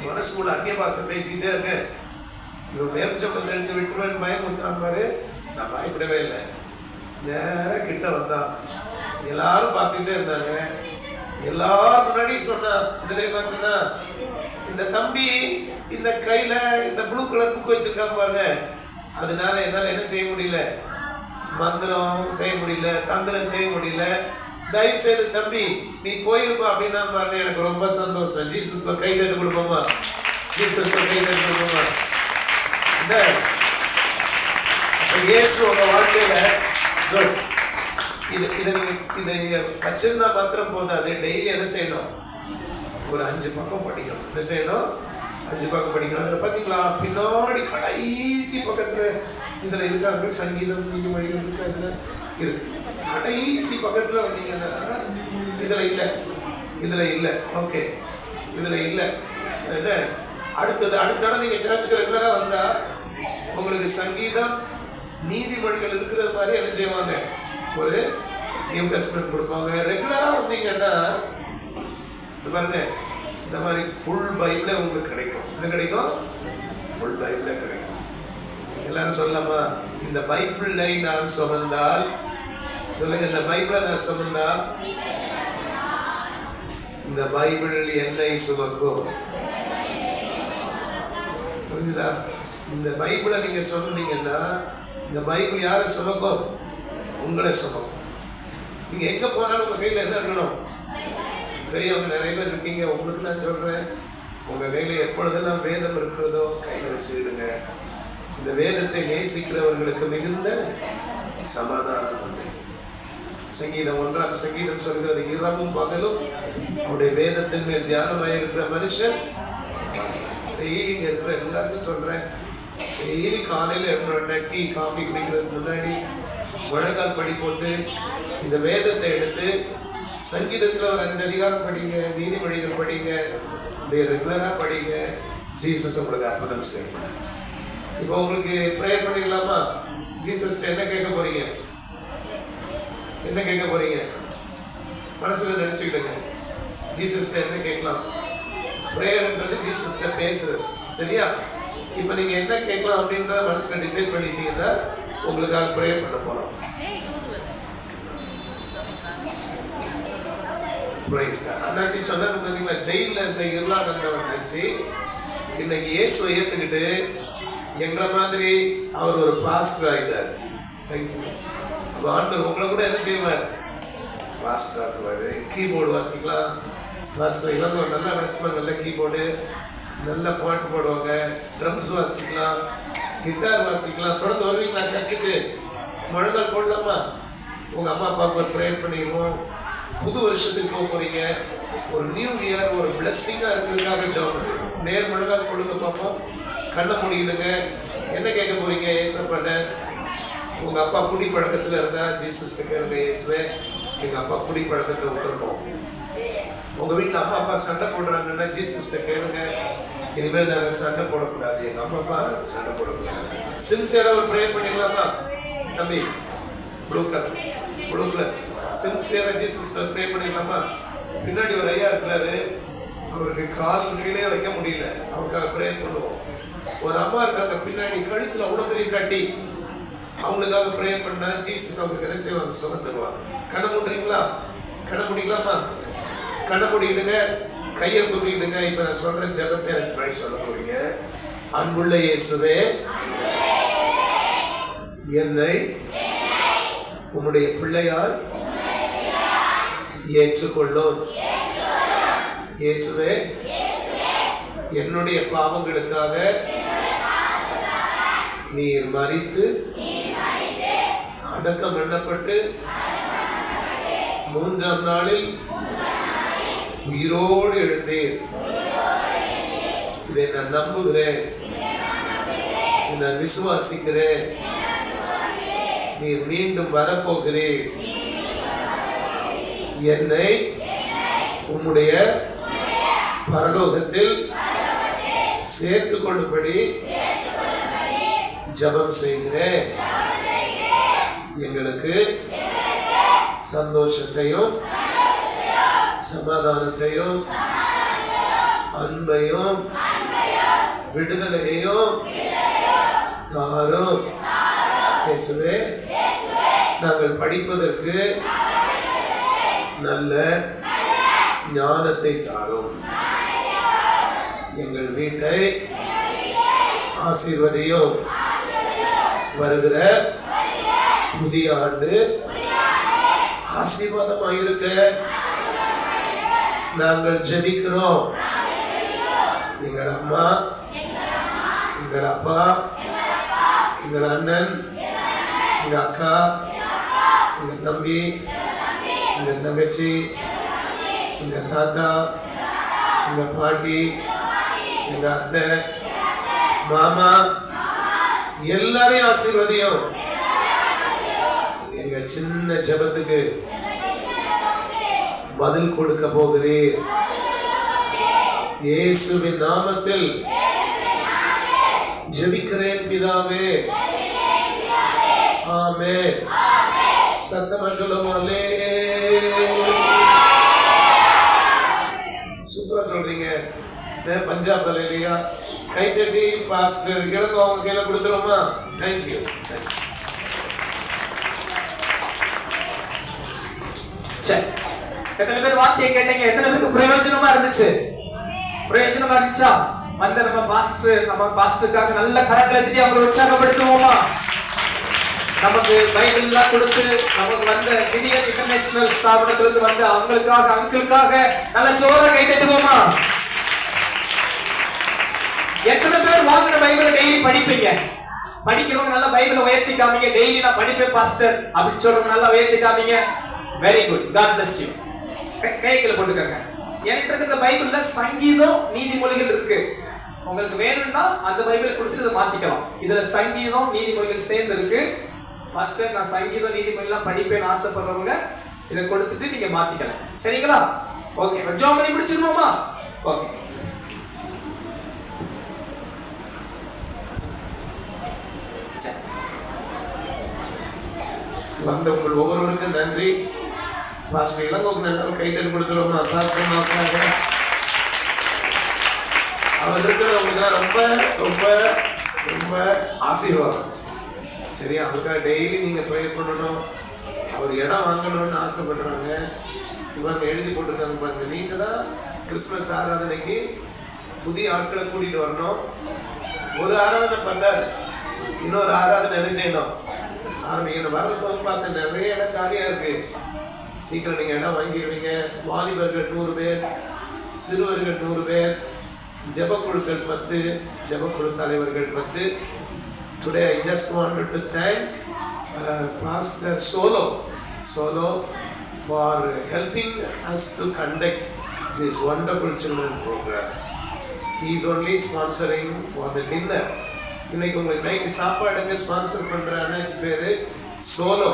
மனசுக்குள்ள அந்நிய பாஷை பேசிக்கிட்டே இருக்கேன். இவன் மேற்சம்பளத்தை எடுத்து விட்டுருவேன் பயமுறுத்துறான் பாரு. நான் பயப்படவே இல்லை. நேராக கிட்ட வந்தான். எல்லாரும் பார்த்துக்கிட்டே இருந்தாங்க. எல்லாரும் முன்னாடி சொன்னா என்ன தெரியுமா சொன்னா, இந்த தம்பி இந்த கையில இந்த ப்ளூ கலர் புக் வச்சிருக்காங்க பாருங்க, அதனால என்னால என்ன செய்ய முடியல, மந்திரம் செய்ய முடியல, தந்திரம் செய்ய முடியல, தயவு செய்து தம்பி நீ போயிருப்பா அப்படின்னா பாருங்க. எனக்கு ரொம்ப சந்தோஷம். ஜீசஸ்ல கை தட்டு கொடுப்போமா, ஜீசஸ்ல கை தட்டு கொடுப்போமா. இயேசு உங்க வாழ்க்கையில இதை நீங்க வச்சிருந்தா மாத்திரம் போதாது. டெய்லி என்ன செய்யணும், ஒரு 5 பக்கம் படிக்கணும். என்ன செய்யணும், 5 பக்கம் படிக்கணும். அதில் பார்த்தீங்களா பின்னாடி கடைசி பக்கத்துல இதுல இருக்காங்க சங்கீதம் நீதிமொழிகள் இருக்கு. இதுல இருக்கு கடைசி பக்கத்துல வந்தீங்கன்னா இதுல இல்லை. ஓகே, இதுல இல்லை. என்ன அடுத்த நீங்க சர்ச்சுக்கு ரெகுலரா வந்தா உங்களுக்கு சங்கீதம் நீதிமொழிகள் இருக்கிறது மாதிரி என்ன செய்வாங்க, ஒரு நியூ டெஸ்ட்மென்ட் கொடுப்பாங்க. ரெகுலரா வந்தீங்கன்னா பாருங்க இந்த மாதிரி ஃபுல் பைபிளே உங்களுக்கு கிடைக்கும். என்ன கிடைக்கும், ஃபுல் பைபிளே கிடைக்கும். எல்லாரும் சொல்லலாமா, இந்த பைபிளை நான் சுமந்தால், சொல்லுங்க, இந்த பைபிளை நான் சுமந்தால் இந்த பைபிள் என்னை சுமக்கும். புரிஞ்சுதா? இந்த பைபிளை நீங்க சொன்னீங்கன்னா இந்த பைபிள் யாரை சுமக்கும், உங்களை சுமக்கும். நீங்க எங்க போனாலும் உங்க கையில என்ன இருக்கணும், பெரியவங்க நிறைய பேர் இருக்கீங்க, உங்களுக்கு நான் சொல்றேன், உங்க கையில எப்பொழுதெல்லாம் வேதம் இருக்கிறதோ கையில வச்சுக்கிடுங்க. இந்த வேதத்தை நேசிக்கிறவர்களுக்கு மிகுந்த சமாதானம் உண்டு. சங்கீதம் 1 சங்கீதம் சொல்கிறது, இரவும் பகலும் அவருடைய வேதத்தின் மேல் தியானமாக இருக்கிற மனுஷன். டெய்லி இங்க இருக்கிற எல்லாருக்கும் சொல்றேன், டெய்லி காலையில் எழுந்த டீ காஃபி குடிக்கிறதுக்கு முன்னாடி முழங்கால் படி போட்டு இந்த வேதத்தை எடுத்து சங்கீதத்தில் ஒரு 5 அதிகாரம் படிங்க, நீதிமொழிகள் படிங்க, ரெகுலராக படிங்க. ஜீசஸ் உங்களுக்கு அற்புதம் செய்யணும். இப்போ உங்களுக்கு ப்ரேயர் பண்ணிக்கலாமா? ஜீசஸ்கிட்ட என்ன கேட்க போறீங்க, என்ன கேட்க போறீங்க, மனசுல நினைச்சுக்கிடுங்க. ஜீசஸ்கிட்ட என்ன கேட்கலாம், ப்ரேயர்ன்றது ஜீசஸ்கிட்ட பேசுறது, சரியா? இப்போ நீங்க என்ன கேட்கலாம் அப்படின்றத மனசுல டிசைட் பண்ணிட்டீங்கன்னா உங்களுக்காக ப்ரேயர் பண்ண போறோம். அண்ணாச்சி சொன்னாங்க பார்த்தீங்களா, ஜெயிலில் இருந்த இருளானந்தம் அண்ணாச்சி இன்னைக்கு இயேசுவை ஏற்றுக்கிட்டு எங்களை மாதிரி அவர் ஒரு பாஸ்டர் ஆகிட்டார். தேங்க்யூ. அப்போ ஆண்டவர் உங்களை கூட என்ன செய்வார், பாஸ்டர் ஆக்குவார். கீபோர்டு வாசிக்கலாம், பாஸ்டர் இளங்க நல்லா வாசிப்பாங்க, நல்ல கீபோர்டு, நல்ல பாட்டு போடுவாங்க, ட்ரம்ஸ் வாசிக்கலாம், கிட்டார் வாசிக்கலாம். தொடர்ந்து வருவீங்களா சர்ச்சுக்கு? முழங்கால் போடலாமா? உங்கள் அம்மா அப்பாவுக்கு ஒரு ப்ரேயர் பண்ணிடுவோம். புது வருஷத்துக்கு போக போகிறீங்க, ஒரு நியூ இயர் ஒரு பிளஸ்ஸிங்காக இருக்கிறதுக்காக ஜெபம் பண்ணுங்க. நேர் முழங்கால் போடுங்க பார்ப்போம். கண்ணை மூடிடுங்க. என்ன கேட்க போகிறீங்க ஏசப்பாட்ட? உங்கள் அப்பா குடி பழக்கத்தில் இருந்தால் ஜீசஸ்க்கு கேளுங்க, இயேசுவே எங்கள் அப்பா குடி பழக்கத்தை விட்டுருக்கோம். உங்கள் வீட்டில் அம்மா அப்பா சண்டை போடுறாங்கன்னா ஜீசஸ்கிட்ட கேளுங்க, இனிமேல் நாங்கள் சண்டை போடக்கூடாது, எங்கள் அம்மா அப்பா சண்டை போடக்கூடாது. சின்சியராக ஒரு ப்ரேயர் பண்ணிக்கலாமா தம்பி? ப்ளூ கலர் சின்சியராக ஜீசஸ்கிட்ட ப்ரே பண்ணிக்கலாமா? பின்னாடி ஒரு ஐயா இருக்கிறாரு, அவருக்கு கால் கீழே வைக்க முடியல, அவருக்காக ப்ரேயர் பண்ணுவோம். ஒரு அம்மா இருக்காங்க பின்னாடி, கழுத்தில் அவ்வளோ பெரிய கட்டி, அவங்களுக்காக ப்ரேயர் பண்ணா ஜீசஸ் அவங்களுக்கு என்ன செய்வாங்க, சுகம் தருவாங்க. கண்ணை மூடுறீங்களா? கண்ணை முடிக்கலாமா? கண்ணை மூடிக்கிடுங்க, கையை கூப்பிடுங்க. இப்போ நான் சொல்ற ஜெபத்தை எனக்கு முன்னாடி சொல்ல போறீங்க. அன்புள்ள இயேசுவே, என்னை உம்முடைய பிள்ளையால் ஏற்றுக்கொள்ளும். இயேசுவே, என்னுடைய பாவங்களுக்காக நீர் மரித்து அடக்கம் பண்ணப்பட்டு 3ஆம் நாளில் உயிரோடு எழுந்தீர். இதை நான் நம்புகிறேன், நான் விசுவாசிக்கிறேன். நீர் மீண்டும் வரப்போகிறேன். என்னை உம்முடைய பரலோகத்தில் சேர்த்துக் கொள்ளும்படி ஜெபம் செய்கிறேன். எங்களுக்கு சந்தோஷத்தையும் சமாதானத்தையும் அன்பையும் விடுதலையையும் தாரும். இயேசுவே, நாங்கள் படிப்பதற்கு நல்ல ஞானத்தை தாரும். எங்கள் வீட்டை ஆசீர்வதியும். வருகிற புதிய ஆண்டு ஆசீர்வாதமாயிருக்க நாங்கள் ஜெபிக்கிறோம். எங்கள் அம்மா, எங்கள் அப்பா, எங்கள் அண்ணன், எங்க அக்கா, எங்க தம்பி, எங்க தங்கச்சி, எங்க தாத்தா, எங்க பாட்டி, எங்க அத்தை, மாமா எல்லாரையும் ஆசீர்வதியும். எங்க சின்ன ஜெபத்துக்கு பதில் கொடுக்க போகிறீர். இயேசுவின் நாமத்தில் ஜெபிக்கிறேன் பிதாவே. ஆமென். சத்தமா சொல்லுவோமே. சூப்பரா சொல்றீங்க. பஞ்சாப் இல்லையா? கை தட்டி பாஸ்டர் இளங்கோ அவங்க கையில கொடுத்துருவோமா? தேங்க்யூ. எத்தனை பேர் வார்த்தையை கேட்டீங்க? எத்தனை பேருக்கு பிரயோஜனமா இருந்துச்சு? பிரயோஜனமா இருந்துச்சா? வந்த நம்ம பாஸ்டருக்காக நல்ல கரங்களை தட்டி அவங்களை உற்சாகப்படுத்துவோமா? நமக்கு பைபிள் எல்லாம் கொடுத்து நமக்கு வந்த கிடியன் இன்டர்நேஷனல் ஸ்தாபனத்திலிருந்து வந்த அவங்களுக்காக அங்கிளுக்காக நல்ல ஜோர கை தட்டுவோமா? எத்தனை பேர் வாங்கின பைபிளை டெய்லி படிப்பீங்க? படிக்கிறவங்க நல்லா பைபிளை உயர்த்தி காமிங்க. டெய்லி நான் படிப்பேன் பாஸ்டர் அப்படின்னு சொல்றவங்க நல்லா உயர்த்தி காமிங்க. Very good. God bless you. கைகளை போட்டுக்கங்க. எனக்கு இருக்கிற பைபிள்ல சங்கீதம் நீதிமொழிகள் இருக்கு. உங்களுக்கு வேணும்னா அந்த பைபிள் கொடுத்துட்டு இதை மாத்திக்கலாம். இதுல சங்கீதம் நீதிமொழிகள் சேர்ந்து இருக்கு. பாஸ்டர் நான் சங்கீதம் நீதிமொழிலாம் படிப்பேன்னு ஆசைப்படுறவங்க இதை கொடுத்துட்டு நீங்க மாத்திக்கலாம். சரிங்களா? ஓகே. ஜாம் பண்ணி முடிச்சிருவோமா? ஓகே. வந்த உங்கள் ஒவ்வொருவருக்கும் நன்றி. பாஸ்டர் இளங்கோக்கு நல்ல கைத்தறி கொடுத்துருவோமா? பாஸ்டர் அவர் இருக்கிறவங்க ரொம்ப ரொம்ப ரொம்ப ஆசீர்வாதம். சரியா? அவருக்காக டெய்லி நீங்கள் ப்ரேயர் பண்ணணும். அவர் இடம் வாங்கணும்னு ஆசைப்படுறாங்க. இவங்க எழுதி போட்டிருக்காங்க பாருங்க. நீங்கள் தான் கிறிஸ்மஸ் ஆராதனைக்கு புதிய ஆட்களை கூட்டிகிட்டு வரணும். ஒரு ஆராதனை பண்ணாரு, இன்னொரு ஆராதனை என்ன செய்யணும்? ஆரம்பிக்கணும். வரப்போ பார்த்து நிறைய இடம் காலியாக இருக்கு. சீக்கிரம் நீங்கள் இடம் வாங்கிடுவீங்க. வாலிபர்கள் 100 பேர், சிறுவர்கள் 100 பேர், ஜெபக்குழுக்கள் 10, ஜெபக்குழு தலைவர்கள் 10. Today I just wanted to thank Pastor Solo for helping us to conduct this wonderful children program. He is only sponsoring for the dinner. இன்னைக்கு உங்களுக்கு நைட்டு சாப்பாடுக்கு ஸ்பான்சர் பண்ற அண்ணாச்சி பேரு சோலோ.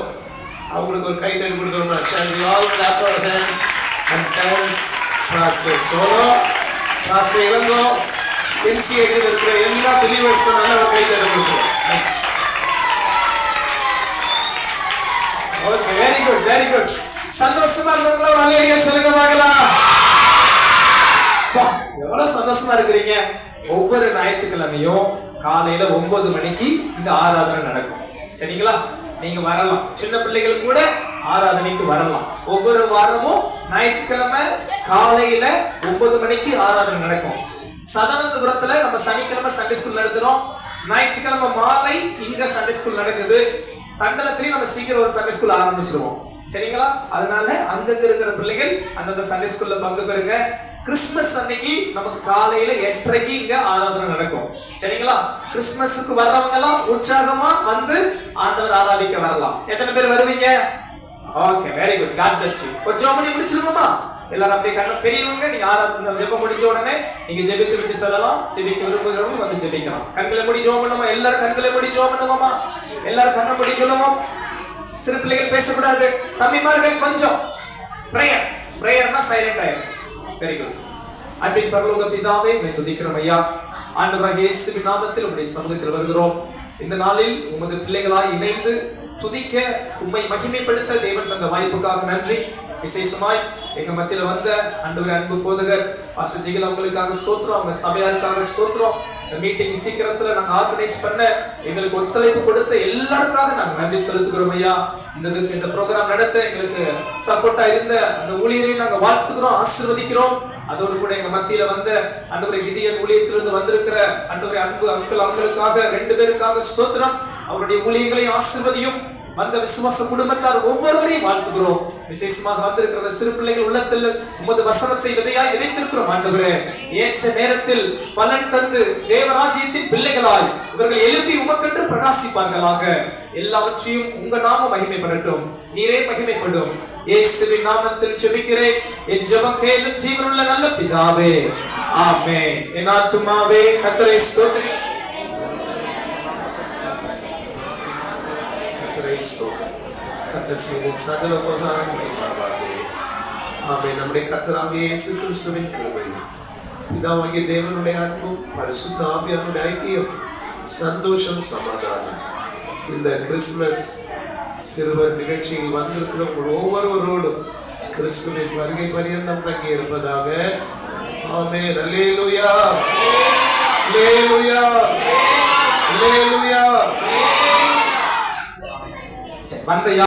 அவங்களுக்கு ஒரு கைத்தடி கொடுத்துருமா? Shall we all clap our hands and thank Pastor Solo, Pastor Ilango, NCAயில் இருக்கிற எல்லா பிலீவர்ஸ்க்கும் நல்ல ஒரு கைத்தடி கொடுத்துருவோம். Okay. Very good, very good. சந்தோஷமா இருக்கீங்களா? ஒரு அல்லேலூயா சொல்லுங்க பார்க்கலாம். எவ்வளவு சந்தோஷமா இருக்கிறீங்க. ஒவ்வொரு ஞாயிற்றுக்கிழமையும் காலையில 9 மணிக்கு இந்த ஆராதனை நடக்கும். சரிங்களா? நீங்க வரலாம். சின்ன பிள்ளைகள் கூட ஆராதனைக்கு வரலாம். ஒவ்வொரு வாரமும் ஞாயிற்றுக்கிழமை காலையில 9 மணிக்கு ஆராதனை நடக்கும். சதானந்தபுரத்துல நம்ம சனிக்கிழமை சண்டே ஸ்கூல் நடத்துறோம். ஞாயிற்றுக்கிழமை மாலை இங்க சண்டே ஸ்கூல் நடக்குது. தண்டலத்திலையும் நம்ம சீக்கிரம் ஒரு சண்டே ஸ்கூல் ஆரம்பிச்சிருவோம். சரிங்களா? அதனால அங்கங்க இருக்கிற பிள்ளைகள் அந்தந்த சண்டே ஸ்கூல்ல பங்கு பெறுங்க. கிறிஸ்துமஸ் அன்னைக்கு நமக்கு காலையில 8:30 இங்க ஆராதனை நடக்கும். சரிங்களா? கிறிஸ்துமஸுக்கு வர்றவங்க எல்லாம் உற்சாகமா வந்து ஆண்டவர் ஆராதிக்க வரலாம். எத்தனை பேர் வருவீங்க? Okay. Very good. God bless you. ஒரு ஜெபம் பண்ணி முடிச்சிருவோமா? எல்லாரும் அப்படியே கண்ண பெரியவங்க நீங்க ஆராதனை ஜெபம் முடிச்ச உடனே நீங்க ஜெபித்து விட்டு செல்லலாம். ஜெபிக்க விரும்புகிறவங்க வந்து ஜெபிக்கலாம். கண்களை மூடி ஜெபம் பண்ணுமா? எல்லாரும் கண்களை மூடி ஜெபம் பண்ணுவோமா? எல்லாரும் கண்ணை மூடி சொல்லுவோம். சிறு பிள்ளைகள் பேசக்கூடாது. தம்பிமார்கள் கொஞ்சம் பிரேயர்னா சைலண்ட் ஆயிரும். Very good. அன்பின் பரலோக பிதாவே, உம்மை துதிக்கிறோம் ஐயா. ஆண்டவராகிய இயேசுவின் நாமத்தில் உம்முடைய சமூகத்தில் வருகிறோம். இந்த நாளில் உமது பிள்ளைகளாய் இணைந்து துதிக்க, உம்மை மகிமைப்படுத்த தேவன் தந்த வாய்ப்புக்காக நன்றி. விசேஷமாய் எங்க மத்தியில வந்த ஆண்டவரே அன்பு போதகர் பாஸ்டர் ஜிகில் அவங்களுக்காக ஸ்தோத்திரம், அவங்க சபையாருக்காக ஸ்தோத்திரம். இந்த மீட்டிங் சீக்கிரத்துல நாங்க ஆர்கனைஸ் பண்ண எங்களுக்கு ஒத்துழைப்பு கொடுத்த எல்லாருக்காக நாங்க நன்றி செலுத்துகிறோம் ஐயா. இந்த ப்ரோக்ராம் நடத்த எங்களுக்கு சப்போர்ட்டா இருந்த அந்த ஊழியரையும் நாங்க வாழ்த்துக்கிறோம், ஆசீர்வதிக்கிறோம். அதோடு கூட எங்க மத்தியில வந்த ஆண்டவரே கிதியன் ஊழியத்திலிருந்து வந்திருக்கிற ஆண்டவரே அன்பு அங்கிள் அவங்களுக்காக 2 பேருக்காக ஸ்தோத்திரம். அவருடைய ஊழியங்களையும் ஆசீர்வதியும். வந்த விசுவாச குடும்பத்தார் ஒவ்வொருவரையும் வாழ்த்துகிறோம். விசேஷமாக வந்திருக்கிற சிறு பிள்ளைகள் உள்ளத்தில் உமது வசனத்தை விதையாய் விதைத்திருக்கிறோம் ஆண்டவரே. ஏற்ற நேரத்தில் பலன் தந்து தேவராஜ்யத்தின் பிள்ளைகளாய் இவர்கள் எழுப்பி உமக்கென்று பிரகாசிப்பார்களாக. எல்லாவற்றையும் உங்க நாம மகிமைப்படட்டும், நீரே மகிமைப்படும். இயேசுவின் நாமத்தில் ஜெபிக்கிறேன், என் ஜெபம் கேளும் ஜீவனுள்ள நல்ல பிதாவே, ஆமென். என் ஆத்துமாவே கர்த்தரை ஸ்தோத்திரி. கர்த்தர் செய்த சகல உபகாரங்களை மறவாதே. ஆமென். நம்முடைய கர்த்தராகிய இயேசு கிறிஸ்துவின் கிருபையும் பிதாவாகிய தேவனுடைய அன்பும் பரிசுத்த ஆவியானுடைய ஐக்கியம் சந்தோஷம் சமாதானம் இந்த கிறிஸ்துமஸ் சிறுவர் நிகழ்ச்சியில் வந்திருக்கிற ஒவ்வொருவரோடும் கிறிஸ்துவின் வருகை பரியந்தம் தங்கி இருப்பதாக. ஆமென். அல்லேலூயா, அல்லேலூயா, அல்லேலூயா. வந்த